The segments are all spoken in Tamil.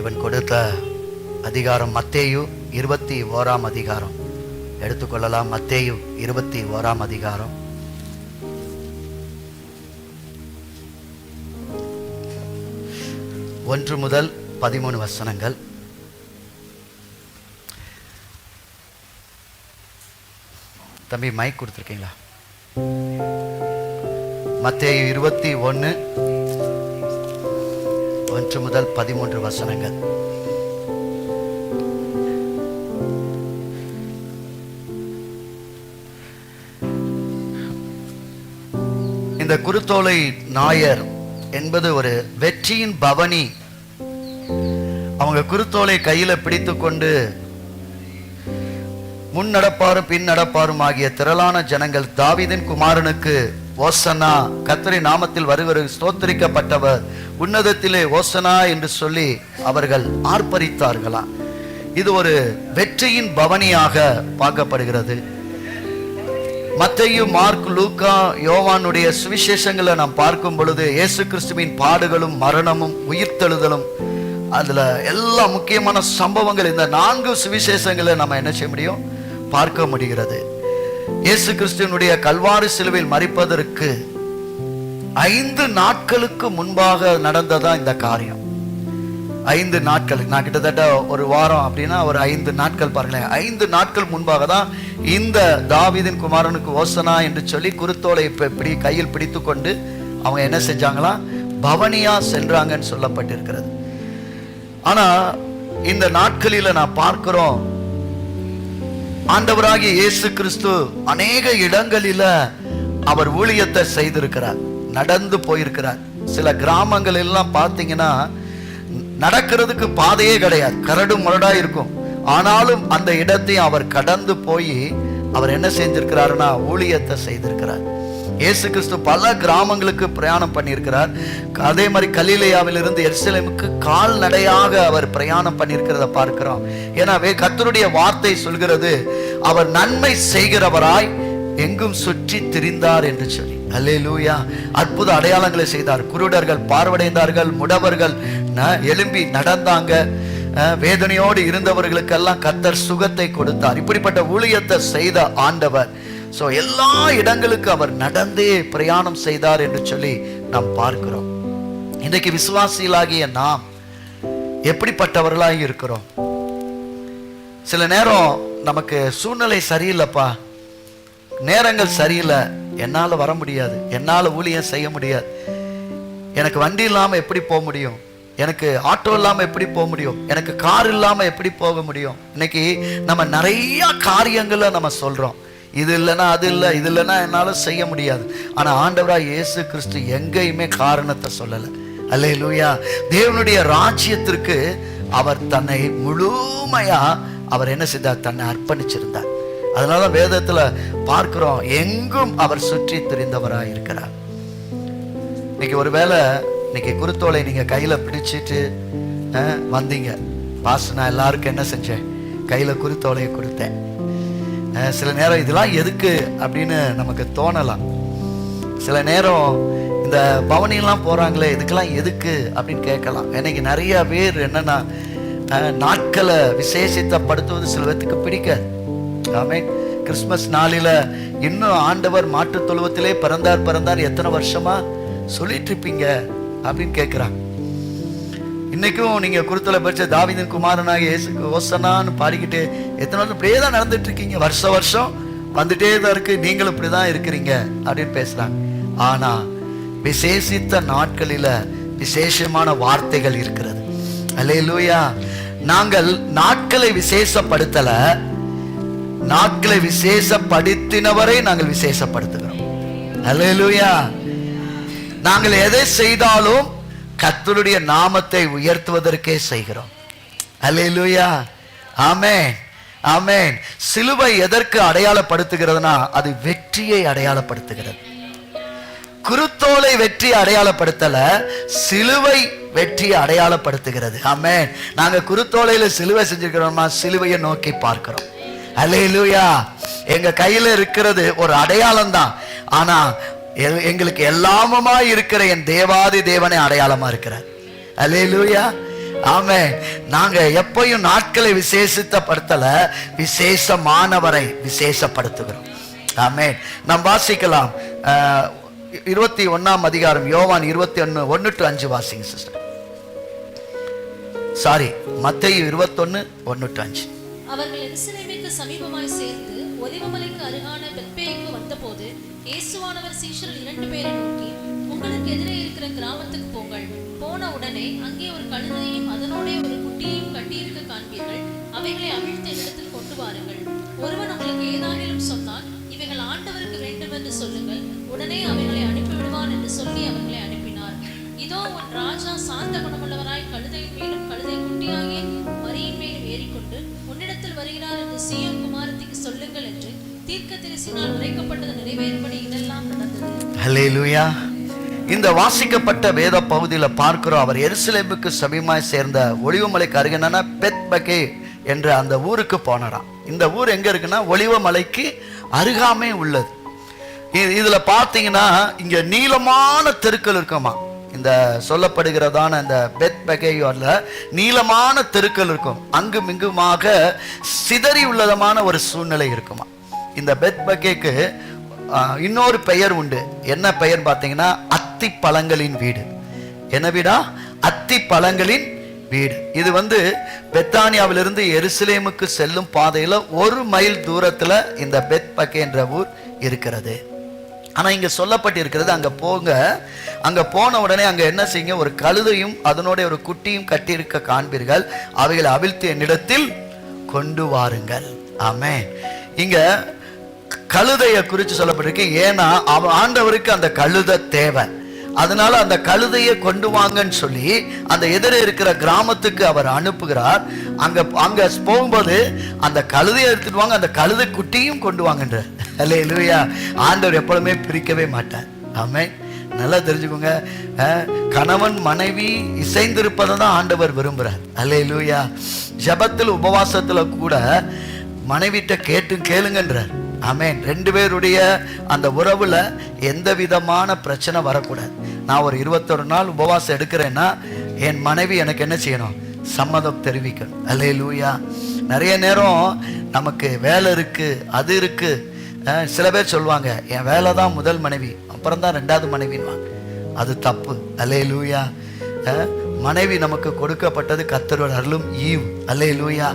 தேவன் கொடுத்த அதிகாரம் மத்தேயு 21 அதிகாரம் எடுத்துக்கொள்ளலாம். மத்தேயு 21 அதிகாரம். ஒன்று முதல் 13 வசனங்கள். தம்பி மைக் கொடுத்துருக்கீங்களா? மத்தேயு 21 1 முதல் 13 வசனங்கள். இந்த குருத்தோலை ஞாயிறு என்பது ஒரு வெற்றியின் பவனி. அவங்க குருத்தோலை கையில பிடித்து கொண்டு முன் நடப்பாரும் பின் நடப்பாரும் ஆகிய திரளான ஜனங்கள் தாவீதின் குமாரனுக்கு ஓசனா, கர்த்தரின் நாமத்தில் வருகிற ஸ்தோத்திரிக்கப்பட்டவர், உன்னதத்திலே ஓசனா என்று சொல்லி அவர்கள் ஆர்ப்பரித்தார்களாம். இது ஒரு வெற்றியின் பவனியாக பார்க்கப்படுகிறது. மத்தேயு, மார்க், லூக்கா, யோவானுடைய சுவிசேஷங்களை நாம் பார்க்கும் பொழுது இயேசு கிறிஸ்துவின் பாடுகளும் மரணமும் உயிர்த்தெழுதலும், அதுல எல்லா முக்கியமான சம்பவங்கள் இந்த 4 சுவிசேஷங்களை நம்ம என்ன செய்ய முடியும், பார்க்க முடிகிறது. இயேசு கிறிஸ்துவினுடைய கல்வாரி சிலுவையில் மரிப்பதற்கு 5 நாட்களுக்கு முன்பாக நடந்ததா இந்த காரியம். 5 நாட்கள், நான் கிட்டத்தட்ட ஒரு வாரம் அப்படின்னா ஒரு 5 நாட்கள் பாருங்களேன். 5 நாட்கள் முன்பாக தான் இந்த தாவீதின் குமாரனுக்கு ஓசனா என்று சொல்லி குருத்தோலை கையில் பிடித்து கொண்டு அவங்க என்ன செஞ்சாங்களா, பவனியா சென்றாங்கன்னு சொல்லப்பட்டிருக்கிறது. ஆனா இந்த நாட்களில நான் பார்க்கிறோம், ஆண்டவராகிய இயேசு கிறிஸ்து அநேக இடங்களில அவர் ஊழியத்தை செய்திருக்கிறார், நடந்து போயிருக்கிறார். சில கிராமங்கள் எல்லாம் பார்த்தீங்கன்னா நடக்கிறதுக்கு பாதையே கிடையாது, கரடு முரடா இருக்கும். ஆனாலும் அந்த இடத்தை அவர் கடந்து போய் அவர் என்ன செஞ்சிருக்கிறாருன்னா ஊழியத்தை செய்திருக்கிறார். இயேசு கிறிஸ்து பல கிராமங்களுக்கு பிரயாணம் பண்ணியிருக்கிறார். அதே மாதிரி கலிலேயாவிலிருந்து எருசலேமுக்கு கால்நடையாக அவர் பிரயாணம் பண்ணியிருக்கிறத பார்க்கிறோம். எனவே கர்த்தருடைய வார்த்தை சொல்கிறது, அவர் நன்மை செய்கிறவராய் எங்கும் சுற்றி திரிந்தார் என்று சொல்லி. அல்லேலூயா. அற்புத அடையாளங்களை செய்தார். குருடர்கள் பார்வடைந்தார்கள், முடவர்கள் எழும்பி நடந்தாங்க, வேதனையோடு இருந்தவர்களுக்கெல்லாம் கர்த்தர் சுகத்தை கொடுத்தார். இப்படிப்பட்ட ஊழியத்தை செய்த ஆண்டவர் எல்லா இடங்களுக்கு அவர் நடந்தே பிரயாணம் செய்தார் என்று சொல்லி நாம் பார்க்கிறோம். இன்றைக்கு விசுவாசிகளாகிய நாம் எப்படிப்பட்டவர்களாக இருக்கிறோம்? சில நேரம் நமக்கு சூழ்நிலை சரியில்லைப்பா, நேரங்கள் சரியில்லை, என்னால வர முடியாது, என்னால ஊழியம் செய்ய முடியாது, எனக்கு வண்டி இல்லாம எப்படி போக முடியும், எனக்கு ஆட்டோ இல்லாம எப்படி போக முடியும், எனக்கு கார் இல்லாம எப்படி போக முடியும். இன்னைக்கு நம்ம நிறைய காரியங்களை நம்ம சொல்றோம், இது இல்லைன்னா அது இல்லை, இது இல்லைன்னா என்னால செய்ய முடியாது. ஆனா ஆண்டவராய் இயேசு கிறிஸ்து எங்கேயுமே காரணத்தை சொல்லலை. அல்லேலூயா. தேவனுடைய ராஜ்யத்திற்கு அவர் தன்னை முழுமையா அவர் என்ன செய்தார், தன்னை அர்ப்பணிச்சிருந்தார். அதனால வேதத்துல பார்க்கிறோம், எங்கும் அவர் சுற்றி திரிந்தவராய் இருக்கிறார். இன்னைக்கு ஒருவேளை இன்னைக்கு குருத்தோலை நீங்க கையில பிடிச்சிட்டு வந்தீங்க, பாஸ் நான் எல்லாருக்கும் என்ன செஞ்சேன், கையில குருத்தோலையை கொடுத்தேன். சில நேரம் இதெல்லாம் எதுக்கு அப்படின்னு நமக்கு தோணலாம். சில நேரம் இந்த பவனியெல்லாம் போறாங்களே இதுக்கெல்லாம் எதுக்கு அப்படின்னு கேட்கலாம். இன்னைக்கு நிறைய பேர் என்னன்னா நாட்களை விசேஷித்தப்படுத்துவது சில பேருக்கு பிடிக்காது. ஆமென். கிறிஸ்மஸ் நாளில இன்னும் ஆண்டவர் மாட்டுத் தொழுவத்திலே பிறந்தார் எத்தனை வருஷமா சொல்லிட்டு இருப்பீங்க அப்படின்னு கேட்கிறாங்க. இன்னைக்கும் நீங்க குருத்தோலை பறிச்ச தாவீதின் குமாரனாக இயேசுக்கு ஓசனான்னு பாடிக்கிட்டு எத்தனை வருஷம் இப்படியே தான் நடந்துட்டு இருக்கீங்க, வருஷம் வந்துட்டே தான் இருக்கு, நீங்களும் இப்படிதான் இருக்கிறீங்க அப்படின்னு பேசுறாங்க. ஆனா விசேஷித்த நாட்களில விசேஷமான வார்த்தைகள் இருக்கிறது. அல்லேலூயா. நாங்கள் நாட்களை விசேஷப்படுத்தல, நாட்களை விசேஷப்படுத்தினவரை நாங்கள் விசேஷப்படுத்துகிறோம். அல்லேலூயா. நாங்கள் எதை செய்தாலும் கர்த்தருடைய நாமத்தை உயர்த்துவதற்கே செய்கிறோம். அல்லேலூயா. ஆமென், ஆமென். சிலுவை எதற்கு அடையாளப்படுத்துகிறதுனா அது வெற்றியை அடையாளப்படுத்துகிறது. குருத்தோலை வெற்றி அடையாளப்படுத்தல, சிலுவை வெற்றியை அடையாளப்படுத்துகிறது. ஆமென். நாங்க குருத்தோலையில சிலுவை செஞ்சிருக்கிறோமா, சிலுவையை நோக்கி பார்க்கிறோம். அல்லேலூயா. எங்க கையில இருக்கிறது ஒரு அடையாளம் தான், ஆனா எங்களுக்கு எல்லாமுமா இருக்கிற என் தேவாதி தேவனை அடையாளமா இருக்கிறார். அல்லேலூயா. ஆமென். நாங்க எப்பயும் நாட்களை விசேஷப்படுத்தல, விசேஷமானவரை விசேஷப்படுத்துகிறோம். ஆமென். நாம் வாசிக்கலாம் 21ஆம் அதிகாரம், யோவான் 21:1-5 வாசிங்க சிஸ்டர். சாரி, மத்தேயு 21:1-5. அவர்கள் எருசலேமுக்கு சமீபமாய் சேர்ந்து ஒலிவமலைக்கு அருகான பெத்பேயுக்கு வந்தபோது இயேசுவானவர் சீஷர்கள் 2 பேரை நோக்கி, உங்களுக்கு எதிரே இருக்கிற கிராமத்துக்கு போங்கள். போன உடனே அங்கே ஒரு கழுதையும் அதனோட ஒரு குட்டியையும் கட்டியிருக்க காண்பீர்கள். அவைகளை அவிழ்த்த இடத்தில் கொண்டு வாருங்கள். ஒருவன் உங்களுக்கு ஏதானிலும் சொன்னால், இவைகள் ஆண்டவருக்கு வேண்டும் என்று சொல்லுங்கள், உடனே அவைகளை அனுப்பிவிடுவான் என்று சொல்லி அவர்களை அனுப்பினார். இதோ உன் ராஜா சாந்த குணமுள்ளவராய் கழுதையின் மேலும் கழுதை குட்டியாகிய மரியின் மேலும் ஏறிக்கொண்டு உன்னிடத்தில் வருகிறார் என்று சீயோன் குமாரத்திக்கு சொல்லுங்கள் என்று தீர்க்கதரிசியினால் உரைக்கப்பட்டது நிறைவேறும்படி இதெல்லாம் நடந்தது. ஹல்லேலூயா. இந்த வாசிக்கப்பட்ட வேத பகுதியில பார்க்கிறோம், அவர் எருசலேமுக்கு சமீபமாய் சேர்ந்த ஒலிவமலைக்கு அருகான பெத்பகே என்ற அந்த ஊருக்கு போனாராம். இந்த ஊர் எங்க இருக்குன்னா ஒலிவமலைக்கு அருகாமே உள்ளது. இதுல பாத்தீங்கன்னா இங்க நீளமான தெருக்கள் இருக்குமா. இந்த சொல்லப்படுகிறதான இந்த பெத்பகேயோர்ல நீளமான தெருக்கள் இருக்கும். அங்கும் இங்குமாக சிதறி உள்ளதமான ஒரு சூழ்நிலை இருக்குமா. இந்த பெத்பகேக்கு இன்னொரு பெயர் உண்டு. என்ன பெயர் பார்த்தீங்கன்னா அத்தி பழங்களின் வீடு. என்ன வீடா? அத்தி பழங்களின் வீடு. இது பெத்தானியாவிலிருந்து எருசலேமுக்கு செல்லும் பாதையில 1 மைல் தூரத்துல இந்த பெத்பகே என்ற ஊர் இருக்கிறது. ஆனா இங்க சொல்லப்பட்டிருக்கிறது, அங்க போங்க, அங்க போன உடனே அங்க என்ன செய்யுங்க, ஒரு கழுதையும் அதனோட ஒரு குட்டியும் கட்டியிருக்க காண்பீர்கள், அவைகளை அவிழ்த்து என்னிடத்தில் கொண்டு வாருங்கள். ஆமென். இங்க கழுதைய குறித்து சொல்லப்பட்டிருக்கு. ஏன்னா ஆண்டவருக்கு அந்த கழுதை தேவை. அதனால அந்த கழுதையை கொண்டு வாங்கன்னு சொல்லி அந்த எதிரே இருக்கிற கிராமத்துக்கு அவர் அனுப்புகிறார். அங்க போகும்போது அந்த கழுதையை எடுத்துட்டு வாங்க, அந்த கழுதை குட்டியும் கொண்டு வாங்கன்ற. அல்லேலூயா. ஆண்டவர் எப்பொழுதுமே பிரிக்கவே மாட்டார். ஆமென். நல்லா தெரிஞ்சுக்கோங்க, கணவன் மனைவி இசைந்திருப்பதை தான் ஆண்டவர் விரும்புறார். அல்லேலூயா. ஜபத்தில் உபவாசத்துல கூட மனைவிட்ட கேளுங்கன்றார். ஆமென். 2 பேருடைய அந்த உறவுல எந்த விதமான பிரச்சனை வரக்கூடாது. நான் ஒரு 21 நாள் உபவாசம் எடுக்கிறேன்னா என் மனைவி எனக்கு என்ன செய்யணும்? சம்மதம் தெரிவிக்கணும். அல்லேலூயா. நிறைய நேரம் நமக்கு வேலை இருக்கு, அது இருக்கு. சில பேர் சொல்லுவாங்க, என் வேலை தான் முதல் மனைவி, அப்புறம் தான் 2வது மனைவின்வாங்க. அது தப்பு. அல்லேலூயா. மனைவி நமக்கு கொடுக்கப்பட்டது கர்த்தரோட அருளும் ஈவ். அல்லேலூயா.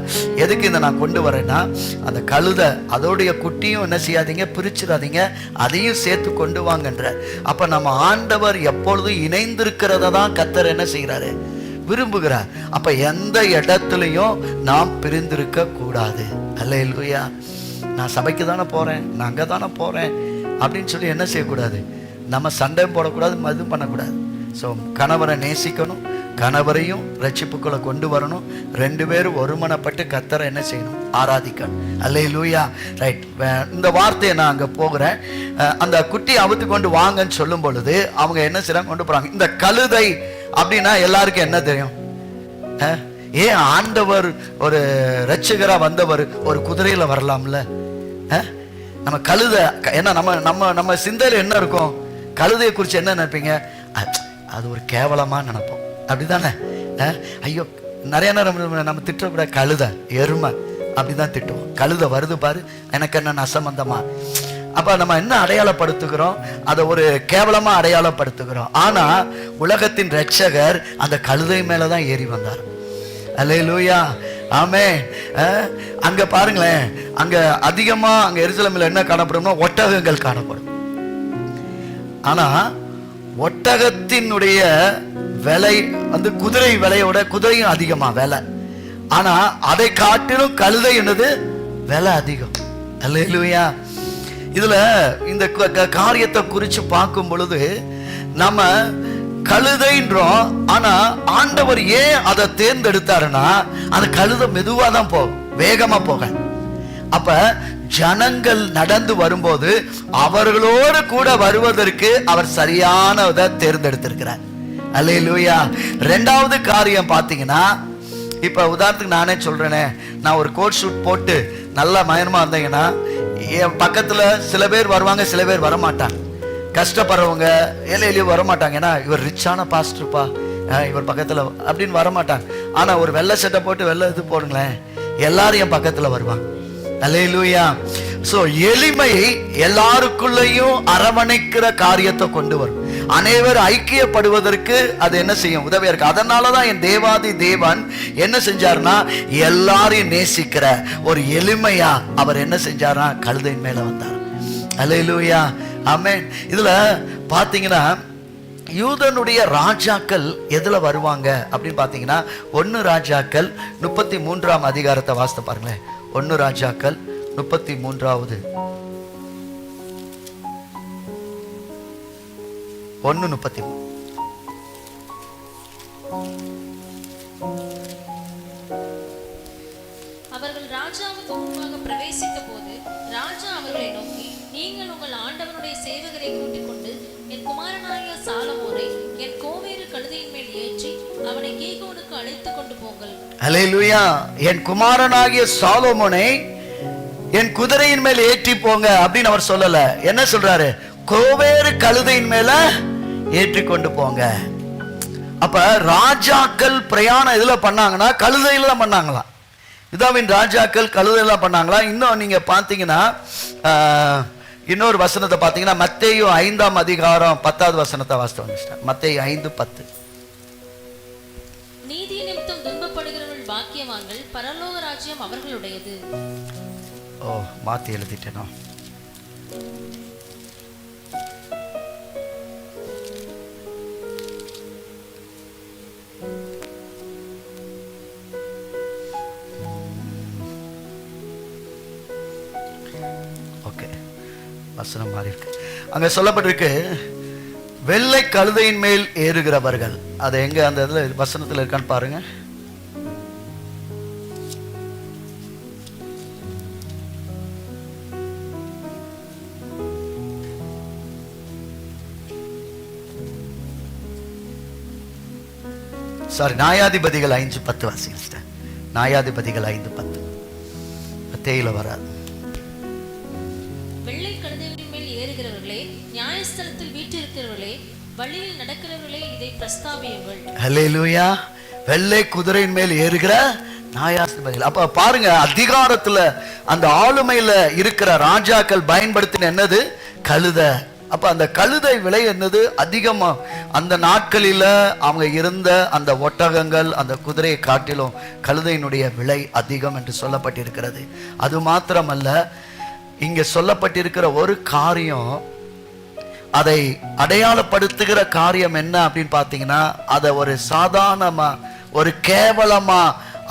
எதுக்கு இதை நான் கொண்டு வரேன்னா, அந்த கழுதை அதோடைய குட்டியும் என்ன செய்யாதீங்க, பிரிச்சிடாதீங்க, அதையும் சேர்த்து கொண்டு வாங்கன்ற. அப்ப நம்ம ஆண்டவர் எப்பொழுதும் இணைந்திருக்கிறத தான் கர்த்தர் என்ன செய்கிறாரு? விரும்புகிறார். அப்ப எந்த இடத்துலையும் நாம் பிரிந்திருக்க கூடாது. அல்லேலூயா. நான் சபைக்கு தானே போறேன், நான் அங்கே தானே போறேன் அப்படின்னு சொல்லி என்ன செய்யக்கூடாது? நம்ம சண்டை போடக்கூடாது, மது பண்ணக்கூடாது. ஸோ கணவரை நேசிக்கணும், கணவரையும் ரட்சிப்புக்குள்ள கொண்டு வரணும். 2 பேரும் ஒருமனப்பட்டு கர்த்தரை என்ன செய்யணும்? ஆராதிக்கணும். அல்லேலூயா. ரைட். இந்த வார்த்தையை நான் அங்கே போகிறேன். அந்த குட்டி அவுத்து கொண்டு வாங்கன்னு சொல்லும் பொழுது அவங்க என்ன செய்யறாங்க? கொண்டு போறாங்க. இந்த கழுதை அப்படின்னா எல்லாருக்கும் என்ன தெரியும்? ஏன் ஆண்டவர் ஒரு ரட்சகரா வந்தவர் ஒரு குதிரையில வரலாம்ல? நம்ம கழுதை, ஏன்னா நம்ம சிந்தையில என்ன இருக்கும்? கழுதையை குறித்து என்ன நினைப்பீங்க? அது ஒரு கேவலமா நினைப்போம். அப்படிதானே? ஐயோ, நிறைய நேரம் நம்ம திட்டக்கூட கழுதை, எருமை அப்படிதான் திட்டுவோம். கழுதை வருது பாரு, எனக்கு என்ன அசம்பந்தமா? அப்ப நம்ம என்ன அடையாளப்படுத்துகிறோம்? அதை ஒரு கேவலமா அடையாளப்படுத்துகிறோம். ஆனா உலகத்தின் ரட்சகர் அந்த கழுதை மேலதான் ஏறி வந்தார். அல்லேலூயா. ஆமென். அங்க பாருங்களேன், அங்க அதிகமா அங்க எருசலேமில் என்ன காணப்படும்னா ஒட்டகங்கள் காணப்படும். ஆனா ஒட்டகத்தினுடைய விலை குதிரை விலையோட குதிரையும் அதிகமா விலை. ஆனா அதை காட்டிலும் கழுதை என்னது விலை அதிகம். அல்லேலூயா. இதுல இந்த காரியத்தை குறிச்சு பார்க்கும் பொழுது நம்ம கழுதைன்றோம். ஆனா ஆண்டவர் ஏன் அதை தேர்ந்தெடுத்தாருன்னா, அந்த கழுதை மெதுவா தான் போகும், வேகமா போக. அப்ப ஜனங்கள் நடந்து வரும்போது அவர்களோடு கூட வருவதற்கு அவர் சரியானதை தேர்ந்தெடுத்திருக்கிறார். அல்லேலூயா. 2வது காரியம் பாத்தீங்கன்னா, இப்ப உதாரணத்துக்கு நானே சொல்றேனே, நான் ஒரு கோட் ஷூட் போட்டு நல்லா மயமா வந்தீங்கன்னா என் பக்கத்துல சில பேர் வருவாங்க, சில பேர் வரமாட்டாங்க. கஷ்டப்படுறவங்க எளிய வரமாட்டாங்க. ஏன்னா இவர் ரிச்சான பாஸ்டர்ப்பா, இவர் பக்கத்துல அப்படின்னு வரமாட்டாங்க. ஆனா ஒரு வெள்ளை சட்டை போட்டு வெள்ளை இது போடுங்களேன், எல்லாரும் என் பக்கத்துல வருவாங்க. அல்லேலூயா. சோ எளிமை எல்லாருக்குள்ளேயும் அரவணைக்கிற காரியத்தை கொண்டு வரும். அனைவர் ஐக்கியப்படுவதற்கு அது என்ன செய்யும்? உதவியா இருக்கு. அதனாலதான் என் தேவாதி தேவன் என்ன செஞ்சாருன்னா, எல்லாரையும் நேசிக்கிற ஒரு எளிமையா அவர் என்ன செஞ்சாருன்னா கழுதையின் மேல வந்தார். அல்லேலூயா, ஆமென். இதுல பாத்தீங்கன்னா யூதனுடைய ராஜாக்கள் எதுல வருவாங்க அப்படின்னு பாத்தீங்கன்னா 1 ராஜாக்கள் 33ஆம் அதிகாரத்தை வாசித்து பாருங்களேன். 1 ராஜாக்கள் 33வது 1:33. அவர்கள் ராஜாவுக்கு முன்பாக பிரவேசித்த போது ராஜா அவர்களை நோக்கி, நீங்கள் உங்கள் ஆண்டவனுடைய சேவகரை கூட்டிக் கொண்டு என் குமாரனாகிய சாலமோனை என் கோவேறு கழுதையின் மேல் ஏற்றி அவனை கீகோனுக்கு அழைத்துக் கொண்டு போங்கள். அல்லேலூயா. என் குமாரனாகிய சாலமோனை என் குதிரையின் மேல் ஏற்றி போங்க அப்படின்னு அவர் சொல்லல. என்ன சொல்றாரு? கோவேறு கழுதையின் மேல ஏற்றி கொண்டு போங்க. அப்ப ராஜாக்கள் பிரயாணம் எதுல பண்ணாங்கன்னா கழுதையில தான் பண்ணாங்களாம். இதாவின் ராஜாக்கள் கழுதையில பண்ணாங்களா? இன்னும் நீங்க பாத்தீங்கன்னா இன்னொரு வசனத்தை பாத்தீங்கன்னா மத்தேயு 5ஆம் அதிகாரம் 10வது வசனத்தை வாசித்து வந்துட்டேன். மத்தேயு 5:10. நீதி நிமித்தம் துன்பப்படுகிறவர்கள் பாக்கியவான்கள், பரலோக ராஜ்யம் அவர்களுடையது. ஓ, மாத்தி எழுதிட்டேனோ. ஓகே, வசனம் மாறி இருக்கு. அங்க சொல்லப்பட்டிருக்கு வெள்ளை கழுதையின் மேல் ஏறுகிறவர்கள். அது எங்க அந்த இதுல வசனத்துல இருக்கான்னு பாருங்க. சாரி, நியாயாதிபதிகள் 5:10 வாசிங்க. நியாயாதிபதிகள் 5:10 தேயில வராது. வெள்ளை கழுதைகளின் மேல் ஏறுகிறவர்களே, நியாயஸ்தலத்தில் வீற்றிருக்கிறவர்களே, வழியில் நடக்கிறவர்களே, இதை பிரஸ்தாபியுங்கள். அல்லேலூயா. வெள்ளை குதிரையின் மேல் ஏறுகிற நியாயாதிபதிகள். அப்ப பாருங்க, அதிகாரத்துல அந்த ஆளுமையில இருக்கிற ராஜாக்கள் பயன்படுத்தின என்னது? கழுதை. அப்ப அந்த கழுதை விலை என்னது? அதிகமா அந்த நாட்களில அவங்க இருந்த அந்த ஒட்டகங்கள் அந்த குதிரையை காட்டிலும் கழுதையினுடைய விலை அதிகம் என்று சொல்லப்பட்டிருக்கிறது. அது மாத்திரமல்ல, இங்க சொல்லப்பட்டிருக்கிற ஒரு காரியம், அதை அடையாளப்படுத்துகிற காரியம் என்ன அப்படின்னு பாத்தீங்கன்னா, அதை ஒரு சாதாரணமா ஒரு கேவலமா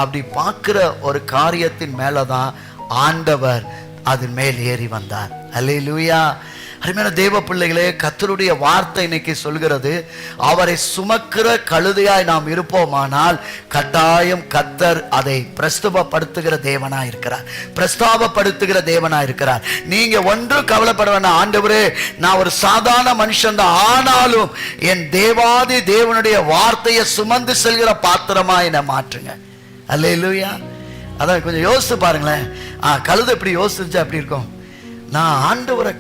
அப்படி பார்க்கிற ஒரு காரியத்தின் மேலதான் ஆண்டவர் அதன் மேல் ஏறி வந்தார். அல்லேலூயா. அருமையான தேவ பிள்ளைகளே, கர்த்தருடைய வார்த்தை இன்னைக்கு சொல்கிறது, அவரை சுமக்கிற கழுதையாய் நாம் இருப்போமானால் கட்டாயம் கர்த்தர் அதை பிரஸ்தாபப்படுத்துகிற தேவனா இருக்கிறார், பிரஸ்தாபப்படுத்துகிற தேவனா இருக்கிறார். நீங்க ஒன்று கவலைப்பட வேண்டாம். ஆண்டவரே, நான் ஒரு சாதாரண மனுஷன் தான், ஆனாலும் என் தேவாதி தேவனுடைய வார்த்தையை சுமந்து செல்கிற பாத்திரமா என்னை மாற்றுங்க. அல்லேலூயா. அதான் கொஞ்சம் யோசித்து பாருங்களேன். கழுதை எப்படி யோசிச்சா அப்படி இருக்கும்? நான் ஆண்டவரை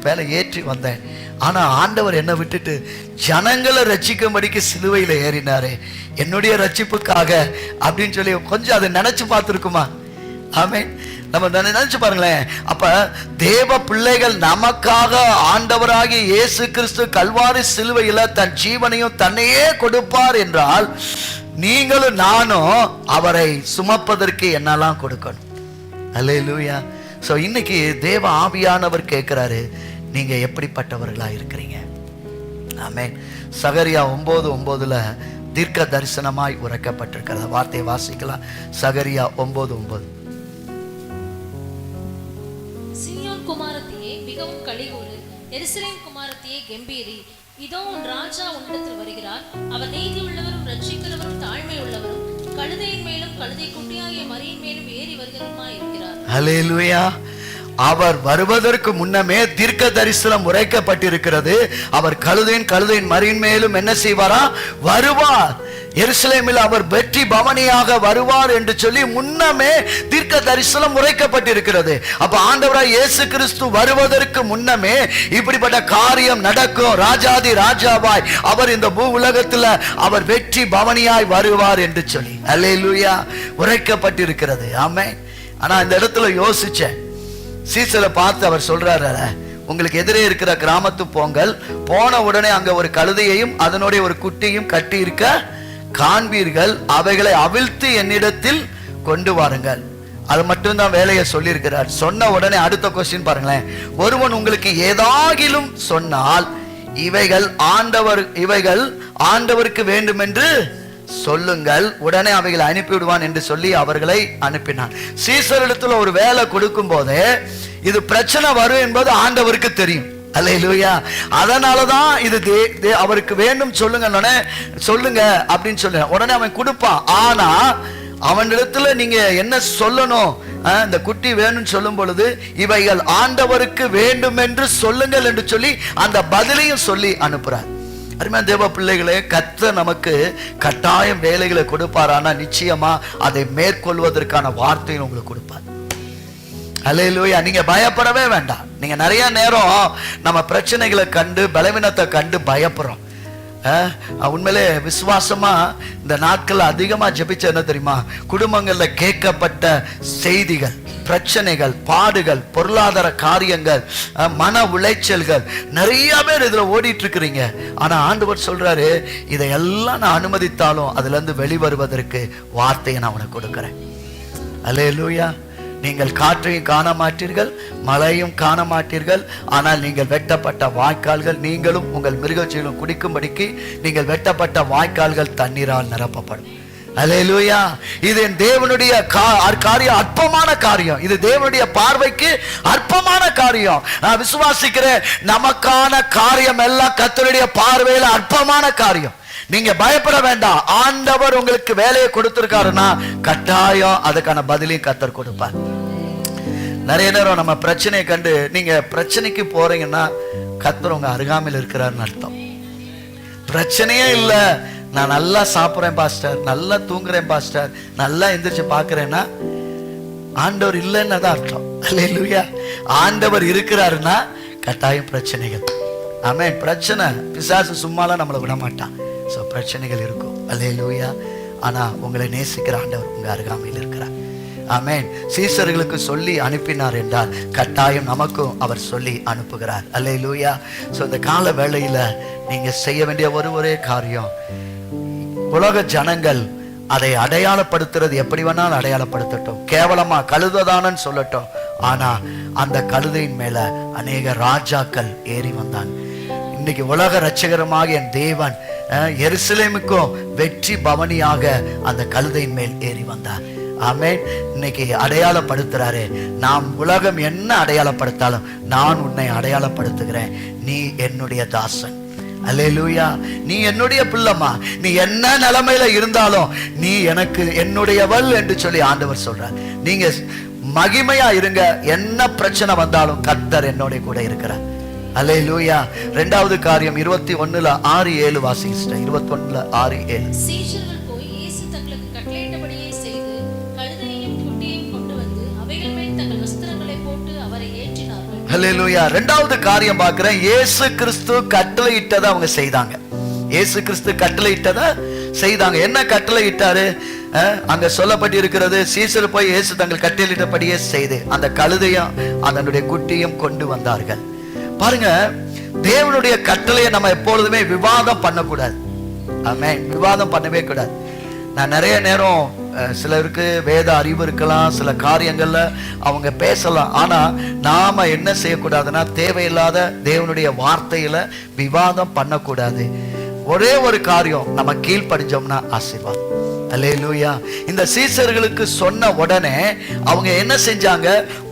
மேலே ஏற்றி வந்தேன், ஆனா ஆண்டவர் என்னை விட்டுட்டு ஜனங்களை ரட்சிக்கும்படிக்கு சிலுவையில் ஏறினாரே, என்னுடைய ரட்சிப்புக்காக அப்படின்னு சொல்லி கொஞ்சம் அதை நினைச்சு பார்த்துருக்குமா? ஆமென். நம்ம நினைச்சு பாருங்களேன். அப்ப தேவ பிள்ளைகள் நமக்காக ஆண்டவராகிய இயேசு கிறிஸ்து கல்வாரி சிலுவையில தன் ஜீவனையும் தன்னையே கொடுப்பார் என்றால், நீங்களும் நானும் அவரை சுமப்பதற்கு என்னெல்லாம் கொடுக்கணும்? அல்லேலூயா. சோ இன்னைக்கு தேவ ஆவியானவர் கேட்கிறாரு, நீங்க எப்படிப்பட்டவர்களா இருக்கிறீங்க? ஆமென். சகரியா 9:9 தீர்க்க தரிசனமாய் உரைக்கப்பட்டிருக்கிற வார்த்தையை வாசிக்கலாம். சகரியா 9:9. சீயோன் குமாரத்தியே மிகவும் களிகூறு, எருசலேம் குமாரத்தியே கெம்பீரி. இதோ உன் ராஜா உன்னிடத்தில் வருகிறார், அவர் நீதி உள்ளவரும் ரட்சிக்கிறவரும் தாழ்மை உள்ளவரும் கழுதையின் மேலும் கழுதை குட்டியாகிய மரியின் மேலும் ஏறி வருகிறவருமாய் இருக்கிறார். அல்லேலூயா. அவர் வருவதற்கு முன்னமே தீர்க்க தரிசனம் உரைக்கப்பட்டிருக்கிறது. அவர் கழுதையின் மறியின் மேலும் என்ன செய்வாரா? வருவார். எருசலேமில் அவர் வெற்றி பவனியாக வருவார் என்று சொல்லி முன்னமே தீர்க்க தரிசனம் உரைக்கப்பட்டிருக்கிறது. அப்ப ஆண்டவராய் இயேசு கிறிஸ்து வருவதற்கு முன்னமே இப்படிப்பட்ட காரியம் நடக்கும். ராஜாதி ராஜாவாய் அவர் இந்த பூ உலகத்துல அவர் வெற்றி பவனியாய் வருவார் என்று சொல்லி அல்லேலூயா உரைக்கப்பட்டிருக்கிறது. ஆமென். ஆனா இந்த இடத்துல யோசிச்சேன், சீசரை பார்த்து அவர் சொல்றாரு, உங்களுக்கு எதிரே இருக்கிற கிராமத்து போங்கள், போன உடனே அங்க ஒரு கழுதையையும் அதனுடைய ஒரு குட்டியும் கட்டி இருக்க காண்பீர்கள், அவைகளை அவிழ்த்து என்னிடத்தில் கொண்டு வாருங்கள். அது மட்டும்தான் வேலையை சொல்லியிருக்கிறார். சொன்ன உடனே அடுத்த கொஸ்டின் பாருங்களேன், ஒருவன் உங்களுக்கு ஏதாகிலும் சொன்னால் இவைகள் ஆண்டவருக்கு வேண்டும் என்று சொல்லுங்கள், உடனே அவைகளை அனுப்பிவிடுவான் என்று சொல்லி அவர்களை அனுப்பினான். சீசரிடத்துல ஒரு வேலை கொடுக்கும் போதே இது பிரச்சனை வரும் என்பது ஆண்டவருக்கு தெரியும். அல்லேலூயா. அதனாலதான் இது அவருக்கு வேண்டும் சொல்லுங்க அப்படின்னு சொல்ல உடனே அவன் கொடுப்பான். ஆனா அவனிடத்துல நீங்க என்ன சொல்லணும்? இந்த குட்டி வேணும்னு சொல்லும் பொழுது இவைகள் ஆண்டவருக்கு வேண்டும் என்று சொல்லுங்கள் என்று சொல்லி அந்த பதிலையும் சொல்லி அனுப்புறார். அருமையான தேவ பிள்ளைகளே, கர்த்தர் நமக்கு கட்டாயம் வேலைகளை கொடுப்பார். ஆனா நிச்சயமா அதை மேற்கொள்வதற்கான வார்த்தையும் உங்களுக்கு கொடுப்பார். அல்லேலூயா. நீங்க பயப்படவே வேண்டாம். நீங்க நிறைய நேரம் நம்ம பிரச்சனைகளை கண்டு பலவீனத்தை கண்டு பயப்படுறோம். உண்மையிலே விசுவாசமா இந்த நாட்கள் அதிகமா ஜெபிச்ச என்ன தெரியுமா? குடும்பங்கள்ல கேட்கப்பட்ட செய்திகள், பிரச்சனைகள், பாடுகள், பொருளாதார காரியங்கள், மன உளைச்சல்கள், நிறைய பேர் இதுல ஓடிட்டு இருக்கிறீங்க. ஆனா ஆண்டவர் சொல்றாரு, இதையெல்லாம் நான் அனுமதித்தாலும் அதுல இருந்து வெளிவருவதற்கு வார்த்தையை நான் உனக்கு கொடுக்கிறேன். அல்லேலூயா. நீங்கள் காற்றையும் காண மாட்டீர்கள், மழையும் காண மாட்டீர்கள், ஆனால் நீங்கள் வெட்டப்பட்ட வாய்க்கால்கள், நீங்களும் உங்கள் மிருகஜீவனும் குடிக்கும்படிக்கு நீங்கள் வெட்டப்பட்ட வாய்க்கால்கள் தண்ணீரால் நிரப்பப்படும். அல்லேலூயா. இது தேவனுடைய காரியம், அற்பமான காரியம். இது தேவனுடைய பார்வைக்கு அற்பமான காரியம். நான் விசுவாசிக்கிறேன், நமக்கான காரியம் எல்லாம் கர்த்தருடைய பார்வையில அற்பமான காரியம். நீங்க பயப்பட வேண்டாம். ஆண்டவர் உங்களுக்கு வேலையை கொடுத்திருக்காருன்னா கட்டாயம் அதுக்கான பதிலையும் கர்த்தர் கொடுப்பார். நிறைய நேரம் நம்ம பிரச்சனையை கண்டு நீங்க பிரச்சனைக்கு போறீங்கன்னா கர்த்தர் உங்க அருகாமையில் இருக்கிறாருன்னு அர்த்தம். பிரச்சனையே இல்லை, நான் நல்லா சாப்பிட்றேன் பாஸ்டர், நல்லா தூங்குறேன் பாஸ்டர், நல்லா எந்திரிச்சு பாக்குறேன்னா ஆண்டவர் இல்லைன்னு தான் அர்த்தம். அல்லேலூயா. ஆண்டவர் இருக்கிறாருன்னா கட்டாயம் பிரச்சனைகள். ஆமென். பிரச்சனை பிசாசு சும்மாலாம் நம்மளை விட மாட்டான். பிரச்சனைகள் இருக்கும். அல்லேலூயா. ஆனா உங்களை நேசிக்கிற ஆண்டவர் உங்க அருகாமையில் இருக்கிறார். ஆமென். சீசர்களுக்கு சொல்லி அனுப்பினார் என்றால் கட்டாயம் நமக்கும் அவர் சொல்லி அனுப்புகிறார். அல்லேலூயா. இந்த கால வேளையில நீங்க செய்ய வேண்டிய ஒரே காரியம், உலக ஜனங்கள் அதை அடையாளப்படுத்துறது எப்படி வேணாலும் அடையாளப்படுத்தட்டும், கேவலமா கழுததானன்னு சொல்லட்டும். ஆனா அந்த கழுதையின் மேல அநேக ராஜாக்கள் ஏறி வந்தாங்க. இன்னைக்கு உலக ரட்சகரமாக என் தேவன் எருசலேமுக்கும் வெற்றி பவனியாக அந்த கழுதையின் மேல் ஏறி வந்தார். ஆமென். இன்னைக்கு அடையாளப்படுத்துறாரு. நாம் உலகம் என்ன அடையாளப்படுத்தாலும் நான் உன்னை அடையாளப்படுத்துகிறேன், நீ என்னுடைய தாசன். அல்லேலூயா. நீ என்னுடைய பிள்ளைமா, நீ என்ன நிலைமையில இருந்தாலும் நீ எனக்கு என்னுடையவள் என்று சொல்லி ஆண்டவர் சொல்றார். நீங்க மகிமையா இருங்க, என்ன பிரச்சனை வந்தாலும் கர்த்தர் என்னோட கூட இருக்கிறார். அல்லேலூயா. இரண்டாவது காரியம் 21:6-7 வாசிங்க. 21:6-7. சீஷர்கள் போய் இயேசு தங்களுக்கு கட்டளையிட்டபடியே செய்து கழுதையையும் குட்டியையும் கொண்டு வந்து அவைகள் மேல் தங்கள் வஸ்திரங்களை போட்டு அவரை ஏற்றினார்கள். அல்லேலூயா. இரண்டாவது காரியம் பார்க்கிறேன், இயேசு கிறிஸ்து கட்டளையிட்டதை அவங்க செய்தாங்க. இயேசு கிறிஸ்து கட்டளையிட்டதை செய்தாங்க. என்ன கட்டளையிட்டாரு? அங்க சொல்லப்பட்டு இருக்கிறது, சீசர் போய் இயேசு தங்கள் கட்டளையிட்டபடியே செய்து அந்த கழுதையும் அதனுடைய குட்டியும் கொண்டு வந்தார்கள். பாருங்க, தேவனுடைய கட்டளையை நம்ம எப்பொழுதுமே விவாதம் பண்ணக்கூடாது. ஆமென். விவாதம் பண்ணவே கூடாது. நான் நிறைய நேரம் சிலருக்கு வேத அறிவு இருக்கலாம், சில காரியங்கள்ல அவங்க பேசலாம். ஆனா நாம என்ன செய்யக்கூடாதுன்னா தேவையில்லாத தேவனுடைய வார்த்தையில விவாதம் பண்ணக்கூடாது. ஒரே ஒரு காரியம், நம்ம கீழ்ப்படிஞ்சோம்னா ஆசீர்வாதம். அல்லேலூயா. இந்த சீசர்களுக்கு சொன்ன உடனே அவங்க என்ன செஞ்சாங்க?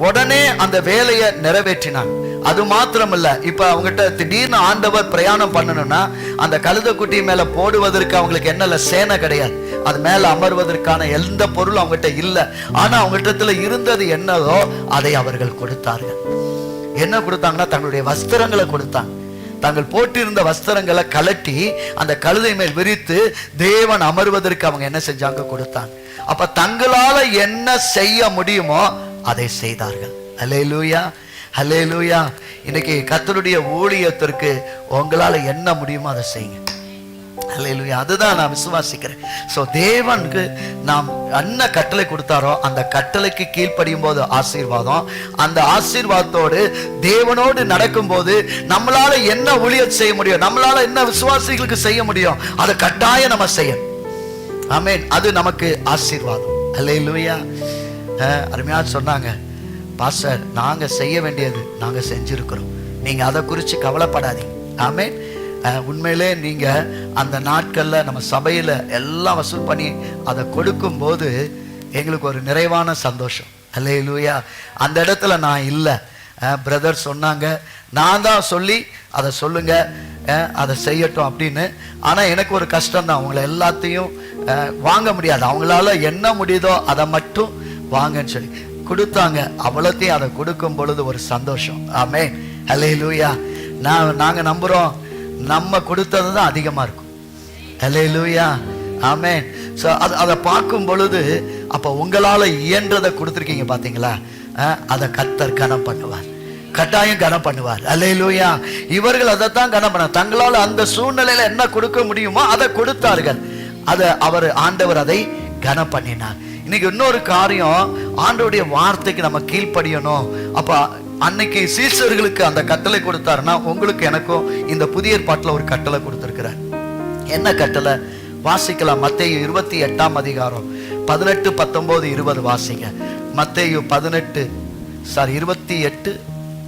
உடனே அந்த வேலையை நிறைவேற்றினாங்க. அது மாத்திரமல்ல, இப்ப அவங்ககிட்ட திடீர்னு ஆண்டவர் பிரயாணம் பண்ணணும்னா அந்த கழுதைக்குட்டி மேல போடுவதற்கு அவங்களுக்கு என்னல சேனை கிடையாது, அது மேல அமர்வதற்கான எந்த பொருளும் அவங்ககிட்ட இல்லை. ஆனா அவங்ககிட்ட இருந்தது என்னதோ அதை அவர்கள் கொடுத்தார்கள். என்ன கொடுத்தாங்கன்னா தங்களுடைய வஸ்திரங்களை கொடுத்தாங்க. தாங்கள் போட்டிருந்த வஸ்திரங்களை கலட்டி அந்த கழுதை மேல் விரித்து தேவன் அமர்வதற்கு அவங்க என்ன செஞ்சாங்க, கொடுத்தாங்க. அப்ப தங்களால என்ன செய்ய முடியுமோ அதை செய்தார்கள். அல்லேலூயா, அல்லேலூயா. இன்னைக்கு கர்த்தருடைய ஊழியத்திற்கு உங்களால என்ன முடியுமோ அதை செய்யுங்க. அல்லேலூயா. அதுதான் நான் விசுவாசிக்கிறேன். சோ தேவனுக்கு நாம் என்ன கட்டளை கொடுத்தாரோ அந்த கட்டளைக்கு கீழ்ப்படியும் போது ஆசீர்வாதம், அந்த ஆசீர்வாதத்தோடு தேவனோடு நடக்கும் போது நம்மளால என்ன ஊழியம் செய்ய முடியும், நம்மளால என்ன விசுவாசிகளுக்கு செய்ய முடியும், அதை கட்டாயம் நம்ம செய்யணும். ஆமென். அது நமக்கு ஆசீர்வாதம். அல்லேலூயா. அருமையா சொன்னாங்க பாஸ்டர், நாங்க செய்ய வேண்டியது நாங்க செஞ்சிருக்கிறோம், நீங்க அதை குறித்து கவலைப்படாதீங்க. ஆமென். உண்மையிலே நீங்க அந்த நாட்கள்ல நம்ம சபையில எல்லாம் வசூல் பண்ணி அதை கொடுக்கும் போது எங்களுக்கு ஒரு நிறைவான சந்தோஷம். அல்லேலூயா. அந்த இடத்துல நான் இல்லை, பிரதர் சொன்னாங்க, நான் தான் சொல்லி அதை சொல்லுங்க, அதை செய்யட்டும் அப்படின்னு. ஆனா எனக்கு ஒரு கஷ்டம் தான், அவங்கள எல்லாத்தையும் வாங்க முடியாது, அவங்களால என்ன முடியுதோ அதை மட்டும் வாங்கன்னு சொல்லி கொடுத்தாங்க. அவ்வளோத்தையும் அதை கொடுக்கும் பொழுது ஒரு சந்தோஷம். ஆமென். அல்லேலூயா. நாங்க நம்புறோம் நம்ம கொடுத்தது தான் அதிகமா இருக்கும். அல்லேலூயா. ஆமென். ஸோ அதை பார்க்கும் பொழுது அப்போ உங்களால இயன்றதை கொடுத்துருக்கீங்க பார்த்தீங்களா, அதை கர்த்தர் கனம் பண்ணுவார், கட்டாயம் கனம் பண்ணுவார். அல்லேலூயா. இவர்கள் அதைத்தான் கனம் பண்ண, தங்களால் அந்த சூழ்நிலையில என்ன கொடுக்க முடியுமோ அதை கொடுத்தார்கள். ஆண்டவர் அதை கனம் பண்ணினார். இன்னைக்கு இன்னொரு காரியம், ஆண்டவருடைய வார்த்தைக்கு நம்ம கீழ்ப்படியணும். அப்ப அன்னைக்கு சீசர்களுக்கு அந்த கட்டளை கொடுத்தாருன்னா உங்களுக்கு எனக்கும் இந்த புதிய ஏற்பாட்டில் ஒரு கட்டளை கொடுத்திருக்கிறார். என்ன கட்டளை வாசிக்கலாம்? மத்தேயு 28ஆம் அதிகாரம் 18, 19, 20 வாசிங்க. மத்தேயு 28,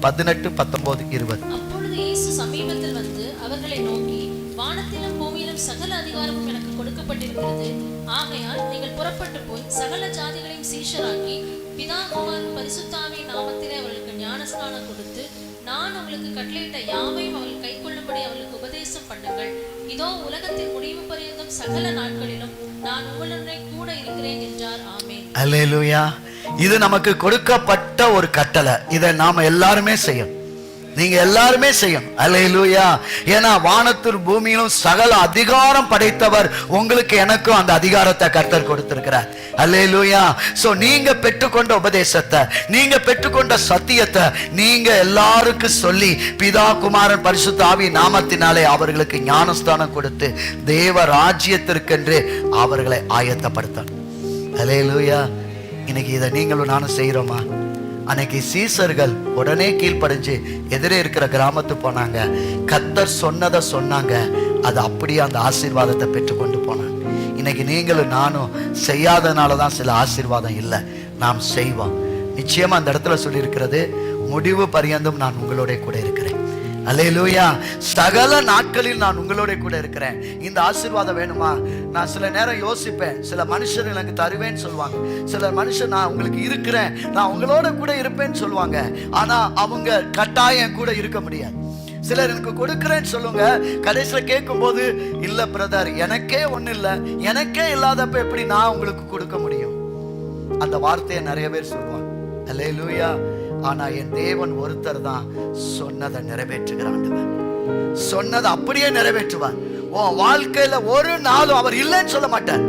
18, 19, 20. அப்பொழுது இயேசு சமீபத்தில் வந்து அவர்களை நோக்கி, வானத்திலும் பூமியிலும் சகல அதிகாரமும் எனக்கு கொடுக்கப்பட்டிருக்கிறது. ஆகையால் நீங்கள் புறப்பட்டு போய் சகல ஜாதிகளையும் சீஷராக்கி பிதா குமாரன் பரிசுத்தாவியின் நாமத்திலே அவர்களுக்கு ஞானஸ்நானம் கொடுத்து நான் உங்களுக்கு கட்டளையிட்ட யாவையும் அவர்கள் கைக்கொள்ளும்படி அவர்களுக்கு உபதேசம் பண்ணுங்கள். இதோ உலகத்தின் முடிவு பரியந்தம் சகல நாட்களிலும் நான் உங்களுடன் கூட இருக்கிறேன் என்றார். ஆமென். அல்லேலூயா. இது நமக்கு கொடுக்கப்பட்ட ஒரு கட்டளை. இதை நாம எல்லாருமே செய்யும், நீங்க எல்லாருமே செய்யும். அல்லேலூயா. ஏன்னா வானத்தின் பூமியிலும் சகல அதிகாரம் படைத்தவர் உங்களுக்கு எனக்கும் அந்த அதிகாரத்தை கர்த்தர் கொடுத்திருக்கிறார். அல்லேலூயா. சோ நீங்க பெற்றுக்கொண்ட உபதேசத்தை, நீங்க பெற்றுக்கொண்ட சத்தியத்தை நீங்க எல்லாருக்கும் சொல்லி பிதா குமாரன் பரிசுத்த ஆவி நாமத்தினாலே அவர்களுக்கு ஞானஸ்தானம் கொடுத்து தேவ ராஜ்யத்திற்கென்று அவர்களை ஆயத்தப்படுத்தணும். அல்லேலூயா. இன்னைக்கு இதை நீங்களும் நானும் செய்யறோமா? அன்னைக்கு சீசர்கள் உடனே கீழ்ப்படிஞ்சு எதிரே இருக்கிற கிராமத்து போனாங்க, கர்த்தர் சொன்னதை சொன்னாங்க, அது அப்படியே அந்த ஆசீர்வாதத்தை பெற்றுக்கொண்டு போனாங்க. இன்னைக்கு நீங்களும் நானும் செய்யாதனாலதான் சில ஆசீர்வாதம் இல்லை, நாம் செய்வோம். நிச்சயமா அந்த இடத்துல சொல்லி இருக்கிறது, முடிவு பரியந்தம் நான் உங்களோட கூட இருக்கிறேன். அல்லேலூயா. சகல நாட்களில் நான் உங்களோட கூட இருக்கிறேன். இந்த ஆசீர்வாதம் வேணுமா? நான் சில நேரம் யோசிப்பேன், சில மனுஷர் எனக்கு தருவேன்னு சொல்லுவாங்க, சில மனுஷர் நான் உங்களுக்கு இருக்கிறேன், நான் உங்களோட கூட இருப்பேன்னு சொல்லுவாங்க. ஆனா அவங்க கட்டாயம் கூட இருக்க முடியாது. சிலர் எனக்கு கொடுக்கிறேன்னு சொல்லுங்க, கடைசியில் கேட்கும் போது இல்ல பிரதர் எனக்கே ஒண்ணு இல்லை, எனக்கே இல்லாதப்ப எப்படி நான் உங்களுக்கு கொடுக்க முடியும்? அந்த வார்த்தையை நிறைய பேர் சொல்லுவாங்க. அல்லேலூயா. ஆனா என் தேவன் ஒருத்தர் தான் சொன்னதை நிறைவேற்றுகிறார். சொன்னதை அப்படியே நிறைவேற்றுவார். உன் வாழ்க்கையில ஒரு நாளும் அவர் இல்லைன்னு சொல்ல மாட்டார்.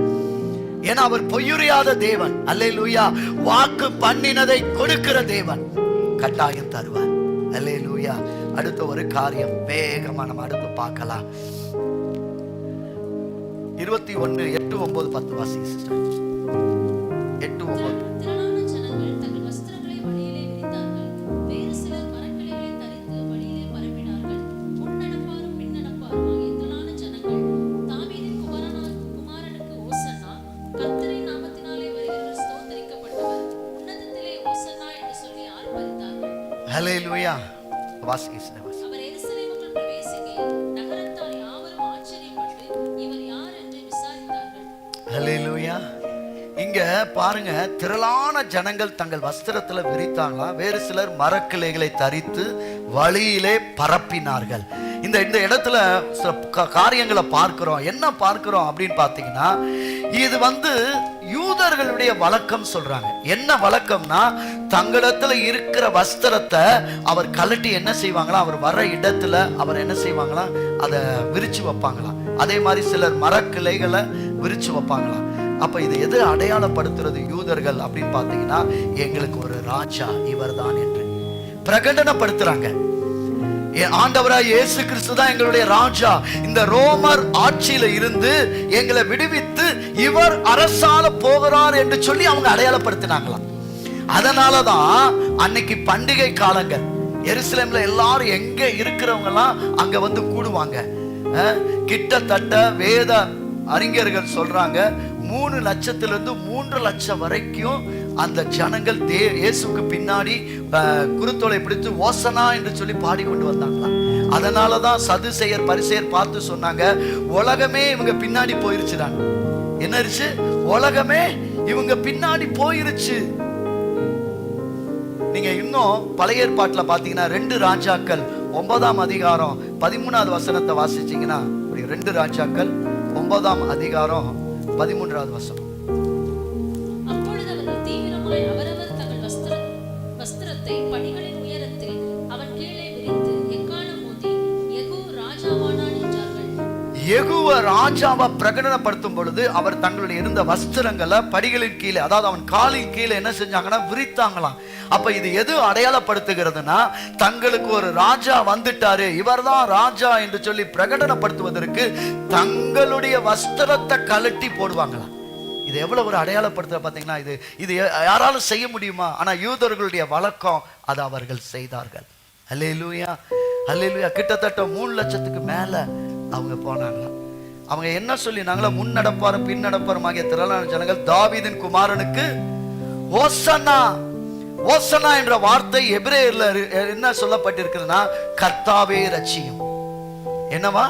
ஏன்னா அவர் பொய்யுரையாத தேவன். அல்லேலூயா. வாக்கு பண்ணினதை கொடுக்கிற தேவன், கட்டாயம் தருவார். அல்லேலூயா. அடுத்த ஒரு காரியம் வேகமா நம்ம அடுத்து பார்க்கலாம். 21, 8, 9, 10 வாசிங்க சிஸ்டர். 8, 9. ஹல்லேலூயா. வாசிங்க சிஸ்டர். அவர் எருசலேமுக்குள் பிரவேசிக்கையில் நகரத்தார் யாவரும் ஆச்சரியப்பட்டு இவர் யார் என்று விசாரித்தார்கள். ஹல்லேலூயா. இங்க பாருங்க, திரளான ஜனங்கள் தங்கள் வஸ்திரத்துல விரித்தாங்களாம். வேறு சிலர் மரக்கிளைகளை தரித்து வழியிலே பரப்பினார்கள். இந்த இந்த இடத்துல சில காரியங்களை பார்க்கிறோம். என்ன பார்க்கிறோம் அப்படின்னு பார்த்தீங்கன்னா, இது யூதர்களுடைய வழக்கம் சொல்றாங்க. என்ன வழக்கம்னா, தங்களிடத்துல இருக்கிற வஸ்திரத்தை அவர் கழட்டி என்ன செய்வாங்களா, அவர் வர இடத்துல அவர் என்ன செய்வாங்களா, அதை விரிச்சு வைப்பாங்களாம். அதே மாதிரி சிலர் மரக்கிளைகளை விரிச்சு வைப்பாங்களாம். அப்ப இது எது அடையாளப்படுத்துறது யூதர்கள் அப்படின்னு பார்த்தீங்கன்னா, எங்களுக்கு ஒரு ராஜா இவர் தான் என்று பிரகடனப்படுத்துறாங்க. ஆண்டவராய் இயேசு கிறிஸ்து தான் எங்களுடைய ராஜா. இந்த ரோமர் ஆட்சியில இருந்து எங்களை விடுவித்து இவர் அரசால போகிறார் என்று சொல்லி அவங்க அடையாளப்படுத்தினாங்களாம். அதனாலதான் அன்னைக்கு பண்டிகை காலங்கள் எருசலேம்ல எல்லாரும் எங்க இருக்கிறவங்க எல்லாம் அங்க கூடுவாங்க. கிட்டத்தட்ட வேத அறிஞர்கள் சொல்றாங்க 3 லட்சத்திலிருந்து 3 லட்சம் வரைக்கும் அந்த ஜனங்கள் இயேசுக்கு பின்னாடி குருத்தோலை பிடித்து ஓசனா என்று சொல்லி பாடிக்கொண்டு வந்தாங்களாம். அதனாலதான் சதுசேயர் பரிசேயர் பார்த்து சொன்னாங்க, உலகமே இவங்க பின்னாடி போயிருச்சுடாங்க. என்னச்சு? உலகமே இவங்க பின்னாடி போயிருச்சு. நீங்க இன்னும் பழைய ஏற்பாட்டுல பாத்தீங்கன்னா 2 ராஜாக்கள் 9ஆம் அதிகாரம் 13வது வசனத்தை வாசிச்சீங்கன்னா, 2 ராஜாக்கள் 9ஆம் அதிகாரம் 13வது வசனம். அப்பொழுது அவர்கள் தீவிரமாய் அவரவர் தங்கள் வஸ்திரத்தை படிகளின் உயரத்தில் அவன் கீழே விரித்து எக்காளம் ஊதி யெகூ ராஜாவானான் என்றார்கள். யெகூவ ராஜாவை பிரகடனப்படுத்தும் பொழுது அவர் தங்களுடைய இருந்த வஸ்திரங்களை படிகளின் கீழே, அதாவது அவன் காலின் கீழே என்ன செஞ்சாங்கன்னா விரித்தாங்களாம். அப்ப இது எது அடையாளப்படுத்துகிறதுனா, தங்களுக்கு ஒரு ராஜா வந்துட்டாரு, இவர்தான் ராஜா என்று சொல்லி பிரகடனப்படுத்துவதற்கு தங்களுடைய வஸ்திரத்தை கழட்டி போடுவாங்களாம். இது எவ்வளவு ஒரு அடையாளப்படுத்துற பாத்தீங்கன்னா, இது யாராலும் செய்ய முடியுமா? ஆனா யூதர்களுடைய வழக்கம், அதை அவர்கள் செய்தார்கள். அல்லேலூயா, அல்லேலூயா. கிட்டத்தட்ட 3 லட்சத்துக்கு மேல அவங்க போனாங்களாம். அவங்க என்ன சொல்லினாங்களா, முன் நடப்பாரும் பின் நடப்பாரும் ஆகிய திரளான ஜனங்கள் தாவீதின் குமாரனுக்கு ஓசன்னா. ஓசன்னா என்ற வார்த்தை எபிரேயர்ல என்ன சொல்லப்பட்டிருக்குதுன்னா, கர்த்தாவே ரட்சியும். என்னவா?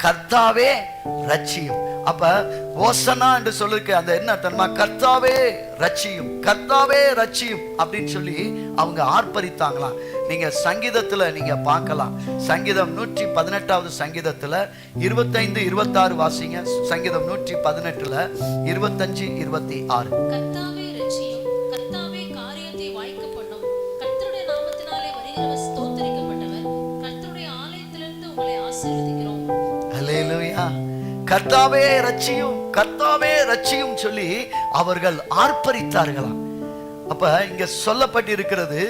கர்த்தாவே ரட்சியும். அப்ப ஓசன்னா என்று சொல்லிருக்க அந்த என்ன அர்த்தமா, கர்த்தாவே ரட்சியும், கர்த்தாவே ரட்சியும் அப்படின்னு சொல்லி அவங்க ஆர்ப்பரித்தாங்களாம். நீங்க சங்கீதத்துல நீங்க பார்க்கலாம். சங்கீதம் 118வது சங்கீதத்துல 25, 26 வாசிங்க. சங்கீதம் 118ல 25, 26. கர்த்தாவே ரட்சியும், கர்த்தாவே காரியத்தை வாய்க்க பண்ணும், கர்த்தருடைய நாமத்தினாலே வருகிறவர் ஸ்தோத்திரிக்கப்பட்டவர், கர்த்தருடைய ஆலயத்திலிருந்து உங்களை ஆசீர்வதிக்கிறோம். அல்லேலூயா. கர்த்தாவே ரட்சியும், கர்த்தாவே ரட்சியும் சொல்லி அவர்கள் ஆர்ப்பரித்தார்களாம். அப்ப இங்க சொல்லப்பட்டிருக்கிறது,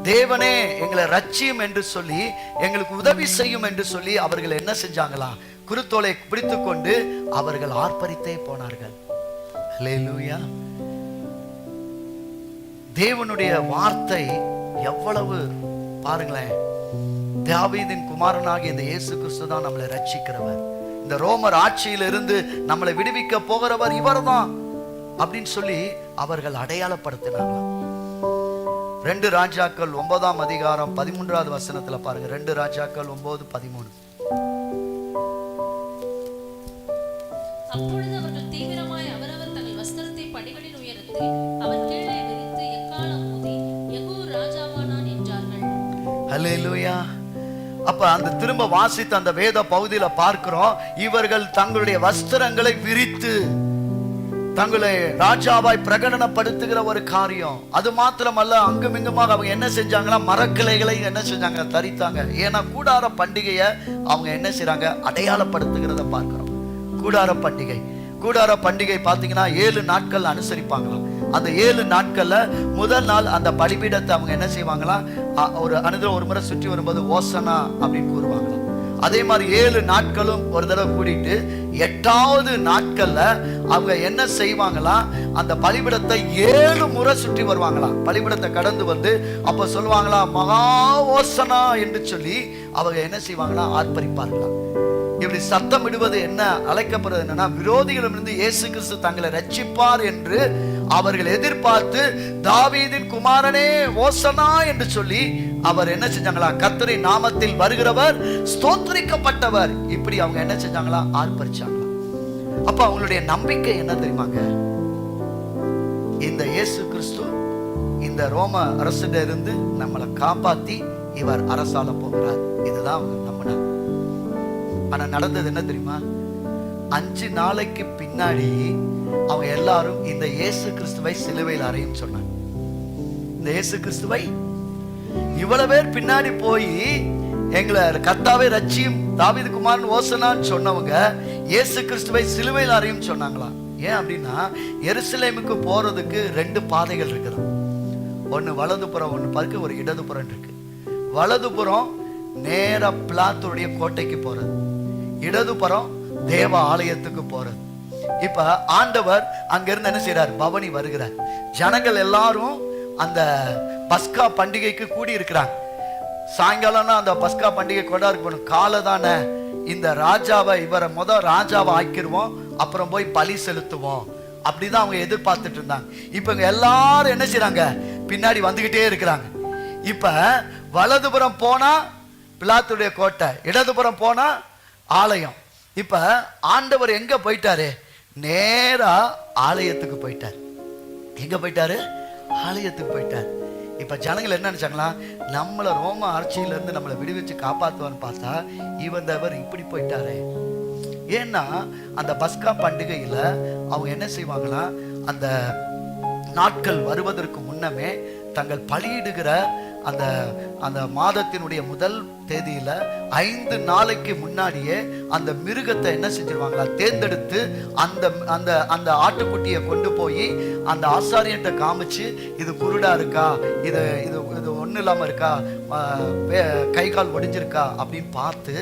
தேவனே எங்களை ரட்சியும் என்று சொல்லி, எங்களுக்கு உதவி செய்யும் என்று சொல்லி அவர்கள் என்ன செஞ்சாங்களா, குருத்தோலை பிடித்து கொண்டு அவர்கள் ஆர்ப்பரித்தே போனார்கள். அல்லேலூயா. தேவனுடைய வார்த்தை எவ்வளவு பாருங்களேன். தாவீதின் குமாரனாகிய இந்த இயேசு கிறிஸ்து தான் நம்மளை ரட்சிக்கிறவர். இந்த ரோமர் ஆட்சியிலிருந்து நம்மளை விடுவிக்க போகிறவர் இவர்தான் அப்படின்னு சொல்லி அவர்கள் அடையாளப்படுத்தினார்களாம். 2 ராஜாக்கள் 9ஆம் அதிகாரம் 13வது வசனத்துல பாருங்க. 2 ராஜாக்கள் 9:13. அப்பொழுது அவர்கள் தீவிரமாய் அவரவர் தங்கள் வஸ்திரத்தை படிகளின் உயரத்தில் அவன் கீழே விரித்து எக்காளம் ஊதி யெகூ ராஜாவானான் என்றார்கள். அல்லேலூயா. அப்ப அந்த திரும்ப வாசித்த அந்த வேத பகுதியில பார்க்கிறோம், இவர்கள் தங்களுடைய வஸ்திரங்களை விரித்து தங்களை ராஜாவாய் பிரகடனப்படுத்துகிற ஒரு காரியம். அது மாத்திரமல்ல, அங்குமிங்குமாக அவங்க என்ன செஞ்சாங்கன்னா, மரக்கிளைகளை என்ன செஞ்சாங்க, தரித்தாங்க. ஏன்னா கூடார பண்டிகையை அவங்க என்ன செய்றாங்க, அடையாளப்படுத்துகிறத பார்க்கிறோம். கூடார பண்டிகை, கூடார பண்டிகை பார்த்தீங்கன்னா 7 நாட்கள் அனுசரிப்பாங்களாம். அந்த 7 நாட்கள்ல முதல் நாள் அந்த பலிபீடத்தை அவங்க என்ன செய்வாங்களா, ஒரு முறை சுற்றி வரும்போது ஓசனா அப்படின்னு கூறுவாங்களாம். அதே மாதிரி 7 நாட்களும் ஒரு தடவை கூடிட்டு 8வது நாட்கள்ல அவங்க என்ன செய்வாங்களா, அந்த பலிபீடத்தை 7 முறை சுற்றி வருவாங்களாம். பலிபீடத்தை கடந்து வந்து அப்ப சொல்லுவாங்களா, மகா ஓசனா என்று சொல்லி அவங்க என்ன செய்வாங்களா, ஆர்ப்பரிப்பார்களாம். இப்படி சத்தம் இடுவது என்ன அழைக்கப்படுறது என்னன்னா, விரோதிகளிடமிருந்து இயேசு கிறிஸ்து தங்களை ரட்சிப்பார் என்று அவர்கள் எதிர்பார்த்து, தாவீதின் குமாரனே ஓசனா என்று சொல்லி அவர் என்ன செஞ்சாங்களா, கர்த்தரின் நாமத்தில் வருகிறவர் ஸ்தோத்திரிக்கப்பட்டவர், இப்படி அவங்க என்ன செஞ்சாங்களா, ஆர்ப்பரிச்சாங்களா. அப்ப அவங்களுடைய நம்பிக்கை என்ன தெரியுமாங்க, இந்த இயேசு கிறிஸ்து இந்த ரோம அரசிட இருந்து நம்மளை காப்பாத்தி இவர் அரசாள போகிறார். இதுதான் அவங்க நம்பினாங்க. ஆனா நடந்தது என்ன தெரியுமா? 5 நாளைக்கு பின்னாடி அவங்க எல்லாரும் இந்த இயேசு கிறிஸ்துவை சிலுவையில் அறையும் சொன்னாங்க. இந்த இயேசு கிறிஸ்துவை இவ்வளவு பேர் பின்னாடி போய் எங்களை கர்த்தாவே ரட்சியும் தாவீது குமாரன் ஓசனான்னு சொன்னவங்க இயேசு கிறிஸ்துவை சிலுவையில் அறையும் சொன்னாங்களா? ஏன் அப்படின்னா எருசலேமுக்கு போறதுக்கு 2 பாதைகள் இருக்குது. ஒன்னு வலதுபுறம், ஒன்னு பார்க்க ஒரு இடதுபுறம் இருக்கு. வலதுபுறம் நேர பிலாத்துடைய கோட்டைக்கு போறது, இடதுபுறம் தேவ ஆலயத்துக்கு போறது. இப்ப ஆண்டவர் அங்கிருந்து என்ன செய்யறார்? பவனி வருகிறார். ஜனங்கள் எல்லாரும் அந்த பஸ்கா பண்டிகைக்கு கூடி இருக்கிறாங்க. சாயங்காலம்னா அந்த பஸ்கா பண்டிகை கொண்டாடணும். காலை தானே, இந்த ராஜாவை இவரை ராஜாவை ஆக்கிடுவோம், அப்புறம் போய் பலி செலுத்துவோம். அப்படிதான் அவங்க எதிர்பார்த்துட்டு இருந்தாங்க. இப்ப எல்லாரும் என்ன செய்யறாங்க? பின்னாடி வந்துகிட்டே இருக்கிறாங்க. இப்ப வலதுபுறம் போனா பிலாத்துடைய கோட்டை, இடதுபுறம் போனா ஆலயம். இப்ப ஆண்டவர் எங்க போயிட்டாரு? நேரா ஆலயத்துக்கு போயிட்டார். எங்க போயிட்டாரு? ஆலயத்துக்கு போயிட்டார். இப்ப ஜனங்கள் என்ன நினைச்சாங்களா? நம்மள ரோம ஆட்சியில இருந்து நம்மளை விடுவிச்சு காப்பாத்துவான்னு பார்த்தா இவந்தவர் இப்படி போயிட்டாரே. ஏன்னா அந்த பஸ்கா பண்டிகையில அவங்க என்ன செய்வாங்கன்னா, அந்த நாட்கள் வருவதற்கு முன்னமே தங்கள் பலியிடுகிற அந்த அந்த மாதத்தினுடைய முதல் தேதியில 5 நாளைக்கு முன்னாடியே அந்த மிருகத்தை என்ன செஞ்சிருவாங்களா? தேர்ந்தெடுத்து அந்த அந்த அந்த ஆட்டுக்குட்டியை கொண்டு போய் அந்த ஆசாரியன்ட்ட காமிச்சு, இது குருடா இருக்கா, இது இது இது ஒன்றும் இல்லாமல் இருக்கா, கை கால் ஒடிஞ்சிருக்கா அப்படின்னு பார்த்து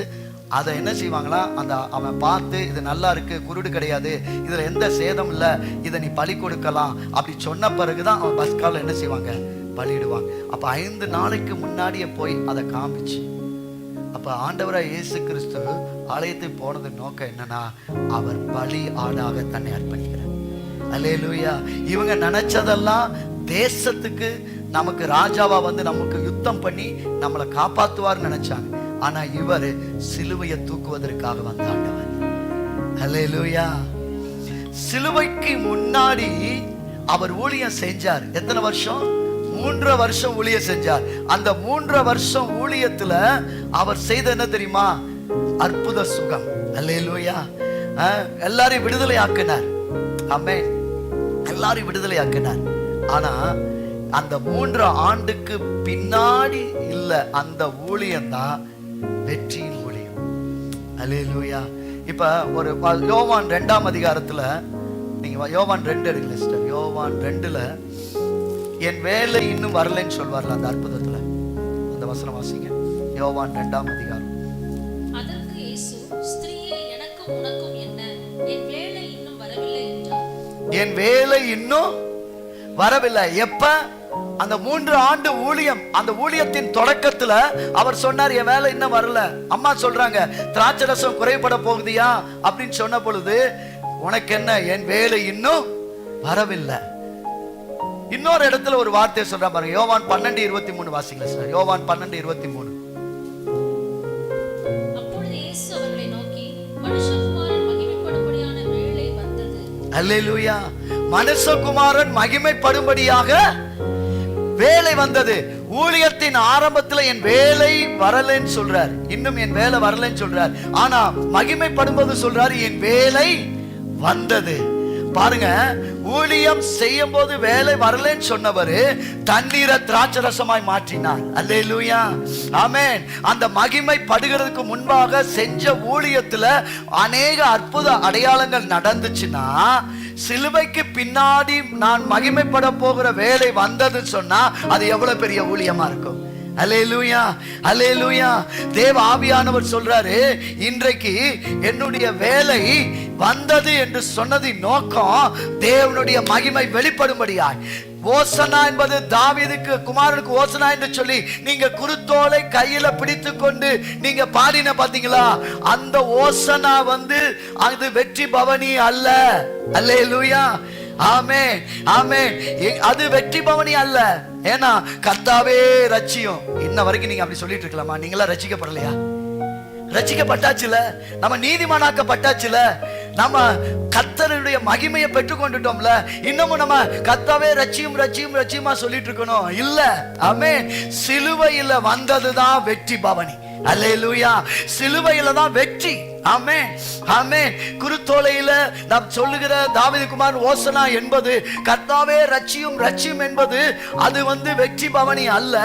அதை என்ன செய்வாங்களா? அந்த அவன் பார்த்து இது நல்லா இருக்கு, குருடு கிடையாது, இதுல எந்த சேதம் இல்லை, இதை நீ பலி கொடுக்கலாம் அப்படி சொன்ன பிறகுதான் அவன் பஸ்கால என்ன செய்வாங்க? பலியிடுவாங்க. அப்ப 5 நாளைக்கு முன்னாடியே போய் அதை காமிச்சு, அப்ப ஆண்டவராய் இயேசு கிறிஸ்து ஆலயத்துக்கு போனது நோக்கம் என்னன்னா, அவர் பலி ஆடாக தன்னை அர்ப்பணிக்கிறார். அல்லேலூயா. இவங்க நினைச்சதெல்லாம் தேசத்துக்கு நமக்கு ராஜாவா வந்து நமக்கு யுத்தம் பண்ணி நம்மளை காப்பாத்துவார்னு நினைச்சாங்க. ஆனா இவர் சிலுவையை தூக்குவதற்காக வந்த ஆண்டவர். அல்லேலூயா. சிலுவைக்கு முன்னாடி அவர் ஊழியம் செஞ்சார். எத்தனை வருஷம்? 3 வருஷம் ஊழியம் செஞ்சார். அந்த 3 வருஷம் ஊழியத்துல அவர் செய்த என்ன தெரியுமா? அற்புத சுகம். அல்லேலூயா. எல்லாரையும் விடுதலை ஆக்கினார். ஆமென். எல்லாரையும் விடுதலை ஆக்கினார். ஆனா அந்த 3 ஆண்டுக்கு பின்னாடி இல்ல, அந்த ஊழியம் தான் வெற்றியின் ஊழியம். அல்லேலூயா. இப்ப ஒரு யோவான் 2ஆம் அதிகாரத்துல நீங்க யோவான் 2 எடுக்கல சிஸ்டர். யோவான் 2ல என் வேலை இன்னும் வரலன்னு சொல்வார்ல, அந்த அற்புதத்துல அந்த வசனம் வாசிங்க. யோவான் 2ஆம் அதிகாரம். அதற்கு இயேசு, ஸ்திரீயே, எனக்கும் உனக்கும் என்ன? என் வேலை இன்னும் வரவில்லை என்றார். என் வேலை இன்னும் வரவில்லை. எப்ப? அந்த 3 ஆண்டு ஊழியம், அந்த ஊழியத்தின் தொடக்கத்துல அவர் சொன்னார், என் வேலை இன்னும் வரல. அம்மா சொல்றாங்க, திராட்சை ரசம் குறைபட போகுதியா அப்படின்னு சொன்ன பொழுது, உனக்கு என்ன? என் வேலை இன்னும் வரவில்லை. இன்னொரு இடத்துல ஒரு வார்த்தை சொல்ற பாருங்க. யோவான் 12:23 வாசிங்க சார். யோவான் 12:23. அப்பொழுது இயேசு அவர்களை நோக்கி, மனுஷகுமாரன் மகிமைப்படும்படியான வேளை வந்தது. அல்லேலூயா. மனுஷகுமாரன் மகிமைப்படும்படியாக வேலை வந்தது. ஊழியத்தின் ஆரம்பத்துல என் வேலை வரலன்னு சொல்றார், இன்னும் என் வேலை வரலன்னு சொல்றார். ஆனா மகிமைப்படும்போது சொல்றாரு, என் வேலை வந்தது. பாருங்க, ஊழியம் செய்யும் போது வேலை வரலன்னு சொன்னவர் தண்ணீரை திராட்சை ரசமாய் மாற்றினார். அல்லேலூயா. ஆமென். அந்த மகிமை படுகிறதுக்கு முன்பாக செஞ்ச ஊழியத்துல அநேக அற்புத அடையாளங்கள் நடந்துச்சுன்னா, சிலுவைக்கு பின்னாடி நான் மகிமைப்பட போகிற வேலை வந்தது சொன்னா அது எவ்வளவு பெரிய ஊழியமா இருக்கும். அல்லேலூயா. அல்லேலூயா. தேவ ஆவியானவர் சொல்றாரு, இன்றைக்கு என்னுடைய வேலை வந்தது என்று சொன்னதின் நோக்கம் தேவனுடைய மகிமை வெளிப்படும்படியாய். ஓசனா என்பது தாவீதுக்கு குமாரனுக்கு ஓசனா என்று சொல்லி நீங்க குருத்தோலை கையில பிடித்து கொண்டு நீங்க பாடின பாத்தீங்களா? அந்த ஓசனா வந்து அது வெற்றி பவனி அல்ல. அல்லேலூயா. ஆமென். ஆமென். அது வெற்றி பவனி அல்ல. ஏன்னா கர்த்தாவே ரட்சியும். இன்ன வரைக்கும் நீங்க அப்படி சொல்லிட்டு இருக்கலாமா? நீங்களா ரட்சிக்கப்படலையா? ரட்சிக்கப்பட்டாச்சுல, நம்ம நீதிமானாக்கப்பட்டாச்சுல, நம்ம கர்த்தருடைய மகிமையை பெற்றுக்கொண்டுட்டோம்ல, இன்னமும் நம்ம கர்த்தாவே ரட்சியும் ரட்சியும் ரட்சியுமா சொல்லிட்டு இருக்கணும் இல்ல. ஆமென். சிலுவையில வந்ததுதான் வெற்றி பவனி. அல்லேலூயா. சிலுவையில தான் வெற்றி. ஆமென், ஆமென். குருத்தோலையில நாம் சொல்லுகிற தாவீது குமார் ஓசனா என்பது கர்த்தாவே ரட்சியும் ரட்சியும் என்பது அது வெற்றி பவனி அல்ல,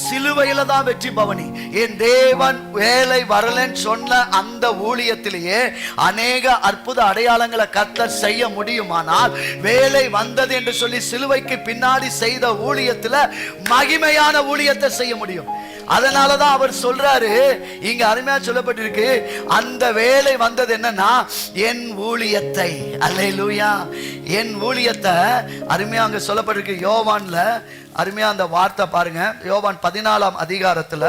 சிலுவையில தான் வெற்றி பவனி. என் தேவன் வேலை வரலன்னு சொன்ன அந்த ஊழியத்திலேயே அநேக அற்புத அடையாளங்களை கர்த்தர் செய்ய முடியுமானால், வேலை வந்தது என்று சொல்லி சிலுவைக்கு பின்னாடி செய்த ஊழியத்துல மகிமையான ஊழியத்தை செய்ய முடியும். அதனாலதான் அவர் சொல்றாரு, இங்க அருமையா சொல்லப்பட்டிருக்கு, அந்த வேலை வந்தது என்னன்னா என் ஊழியத்தை. அல்லேலூயா. என் ஊழியத்தை அருமையா அங்க சொல்லப்பட்டிருக்கு. யோவான்ல அருமையா அந்த வார்த்தை பாருங்க. யோவான் 14ஆம் அதிகாரத்துல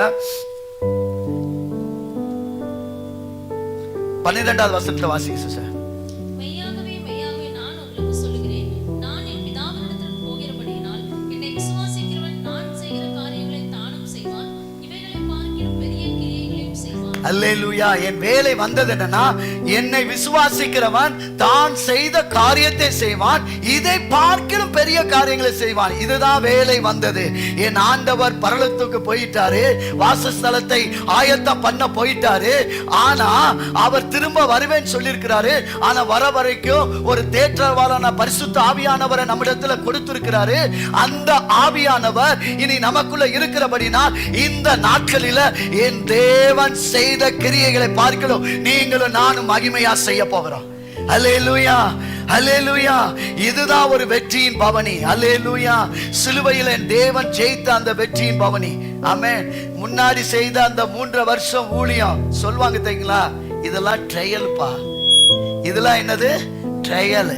12வது வசனத்தை வாசிங்க சார். மெய்யாகவே மெய்யாகவே நான் உங்களுக்கு சொல்லுகிறேன், நான் என் பிதாவினிடத்தில் போகிறபடியினால் என்னை விசுவாசிக்கிறவன் நான் செய்கிற காரியங்களை தானும் செய்வான், இவைகளை பார்க்கிலும் பெரிய கிரியைகளையும் செய்வான். அல்லேலூயா. என் வேலை வந்தது என்னன்னா, என்னை விசுவாசிக்கிறவன் தான் செய்த காரியத்தை செய்வான், இதை பார்க்கிலும் பெரிய காரியங்களை செய்வான். இதுதான் வேலை வந்தது. என் ஆண்டவர் பரலோகத்துக்கு போயிட்டாரு, வாசஸ்தலத்தை ஆயத்தம் பண்ண போயிட்டாரு. ஆனா அவர் திரும்ப வருவேன்னு சொல்லியிருக்கிறாரு. ஆனா வர வரைக்கும் ஒரு தேற்றவாளன பரிசுத்த ஆவியானவரை நம்மிடத்துல கொடுத்திருக்கிறாரு. அந்த ஆவியானவர் இனி நமக்குள்ள இருக்கிறபடினால் இந்த நாட்களில என் தேவன் செய்த கிரியைகளை பார்க்கிறோம், நீங்களும் நானும் மகிமையா செய்ய போகிறோம். அல்லேலூயா, அல்லேலூயா. இதுதான் ஒரு வெற்றியின் பவனி. அல்லேலூயா. சிலுவையில் என் தேவன் ஜெயித்த அந்த வெற்றியின் பவனி. ஆமென். முன்னாடி செய்த அந்த 3 வருஷம் ஊழியம் சொல்வாங்க தெரியுங்களா, இதெல்லாம் ட்ரையல் பா. இதெல்லாம் என்னது? ட்ரையல்.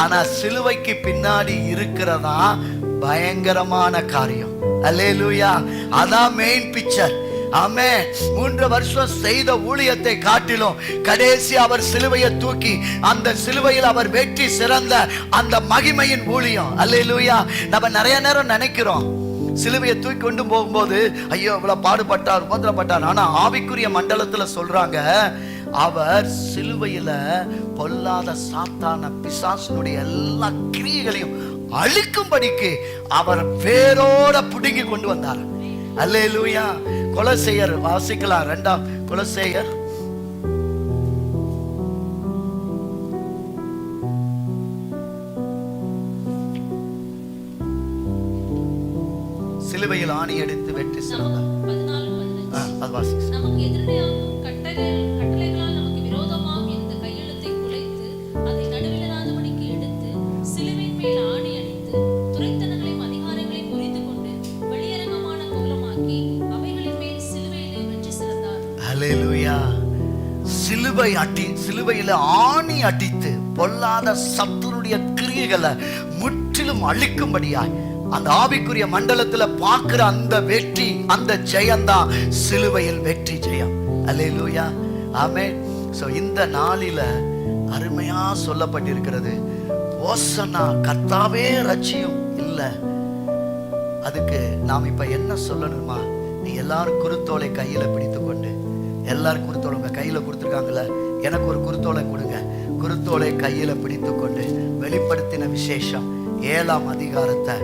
ஆனா சிலுவைக்கு பின்னாடி இருக்கிறதா பயங்கரமான காரியம். அல்லேலூயா. அதான் மெயின் பிக்சர். ஆமென். 3 வருஷம் செய்த ஊழியத்தை காட்டிலும் கடைசி அவர் சிலுவையை தூக்கி அந்த சிலுவையில் அவர் வெற்றி சிறந்த அந்த மகிமையின் ஊழியம். அல்லேலூயா. நம்ம நிறைய நேரம் நினைக்கிறோம், சிலுவையை தூக்கி கொண்டு போகும்போது ஐயோ இவ்வளவு பாடுபட்டார், உபத்திரப்பட்டார். ஆனா ஆவிக்குரிய மண்டலத்துல சொல்றாங்க, அவர் சிலுவையில பொல்லாத சாத்தான பிசாசுனுடைய எல்லா கிரியைகளையும் அழிக்கும்படிக்கு அவர் வேரோட புடுங்கி கொண்டு வந்தார். அல்லேலூயா. கொலோசையர் வாசிக்கலாம். 2ஆம் கொலோசையர் சிலுவையில் ஆணி எடுத்து வெற்றி சிறந்தார். நமக்கு எதிரடையாகும் கட்டளைகளால் நமக்கு விரோதமாக இருந்த கையெழுத்தை குலைத்து அதை நடுவிலராதபடிக்கு எடுத்து சிலுவையின் மேல் ஆணி அடித்து துரைத்தனங்களையும் அதிகாரங்களையும் முறிந்து கொண்டு வெளியரங்கமான கோலமாக்கி அவைகளின் மேல் சிலுவையிலே வெற்றி சிறந்தார். அல்லேலூயா. சிலுவையில ஆணி அடித்து பொல்லாத சத்துருடைய கிரியைகளை முற்றிலும் அழிக்கும்படியாய் அந்த ஆவிக்குரிய மண்டலத்துல பார்க்கிற அந்த வெற்றி, அந்த ஜெயம்தான் சிலுவையில் வெற்றி ஜெயம். அல்லேலூயா. ஆமென். சோ இந்த நாளில அருமையா சொல்லப்பட்டிருக்கிறது, ஓசன்னா கர்த்தாவே ரட்சியும் இல்ல. அதுக்கு நாம் இப்ப என்ன சொல்லணுமா, நீ எல்லாரும் குருத்தோலை கையில பிடித்து கொண்டு, எல்லாரும் குருத்தோலை உங்க கையில கொடுத்துருக்காங்கல்ல, எனக்கு ஒரு குருத்தோலை கொடுங்க. குருத்தோலை கையில பிடித்து கொண்டு வெளிப்படுத்தின விசேஷம் 7ஆம் அதிகாரத்தை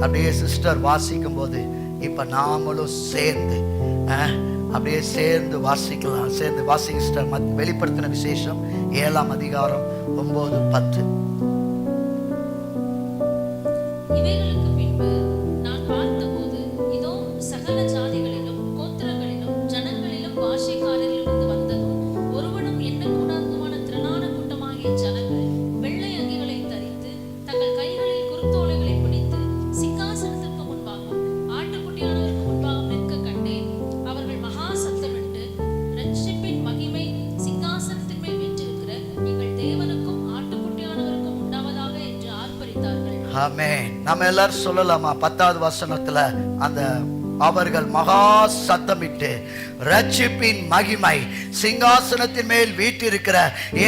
அப்படியே சிஸ்டர் வாசிக்கும் போது இப்ப நாமளும் சேர்ந்து அப்படியே சேர்ந்து வாசிக்கலாம். சேர்ந்து வாசிங்க சிஸ்டர். வெளிப்படுத்தின விசேஷம் 7ஆம் அதிகாரம் 9, 10. இவைகளுக்கு பின்பு நான் பார்த்தபோது இதோ சகல ஜாதிகளிலும் கோத்திரங்களிலும் ஜனங்களிலும் பாஷைக்காரரிலிருந்து வந்ததும் ஒருவனும் எண்ணக்கூடாததுமான திரளான கூட்டமாகிய ஜனங்கள் வெள்ளை அங்கிகளை தரித்து தங்கள் கைகளில் குருத்தோலைகளை பிடித்து சிங்காசனத்திற்கு முன்பாகவும் ஆட்டுக்குட்டியானவருக்கு முன்பாகவும் நிற்க கண்டேன். அவர்கள் மகா சத்தமிட்டு இரட்சிப்பின் மகிமை சிங்காசனத்தின் மேல் வீற்றிருக்கிற எங்கள் தேவனுக்கும் ஆட்டுக்குட்டியானவருக்கும் உண்டாவதாக என்று ஆர்ப்பரித்தார்கள். ஆமென். நம்ம எல்லாரும் சொல்லலாமா? 10வது வசனத்துல அந்த அவர்கள் மகா சத்தமிட்டு இரட்சிப்பின் மகிமை சிங்காசனத்தின் மேல் வீற்றிருக்கிற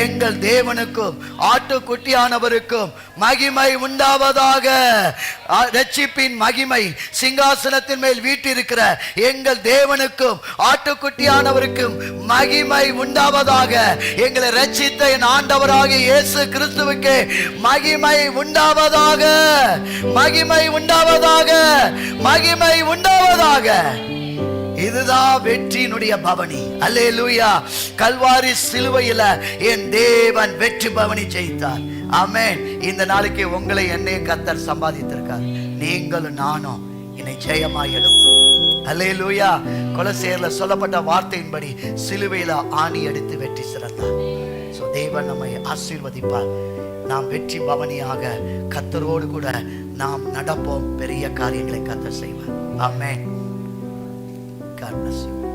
எங்கள் தேவனுக்கும் ஆட்டுக்குட்டியானவருக்கும் மகிமை உண்டாவதாக. இரட்சிப்பின் மகிமை சிங்காசனத்தின் மேல் வீற்றிருக்கிற எங்கள் தேவனுக்கும் ஆட்டுக்குட்டியானவருக்கும் மகிமை உண்டாவதாக. எங்களை ரட்சித்த என் ஆண்டவராகிய இயேசு கிறிஸ்துவுக்கு மகிமை உண்டாவதாக, மகிமை உண்டாவதாக, மகிமை உண்டாவதாக. இதுதான் வெற்றியினுடைய பவனி. அல்லேலூயா. கல்வாரி சிலுவையில என் தேவன் வெற்றி பவனி ஜெயித்தார். ஆமென். இந்த நாளைக்கு உங்களை என்னைய கர்த்தர் சம்பாதித்திருக்கார். நீங்களும் நானும் என்னை ஜெயமாய் எழும். அல்லேலூயா. கொலோசையர்ல சொல்லப்பட்ட வார்த்தையின்படி சிலுவையில ஆணி எடுத்து வெற்றி சிறந்தார். தேவன் நம்மை ஆசீர்வதிப்பார். நாம் வெற்றி பவனியாக கர்த்தரோடு கூட நாம் நடப்போம். பெரிய காரியங்களை கர்த்தர் செய்வார். ஆமென். God bless you.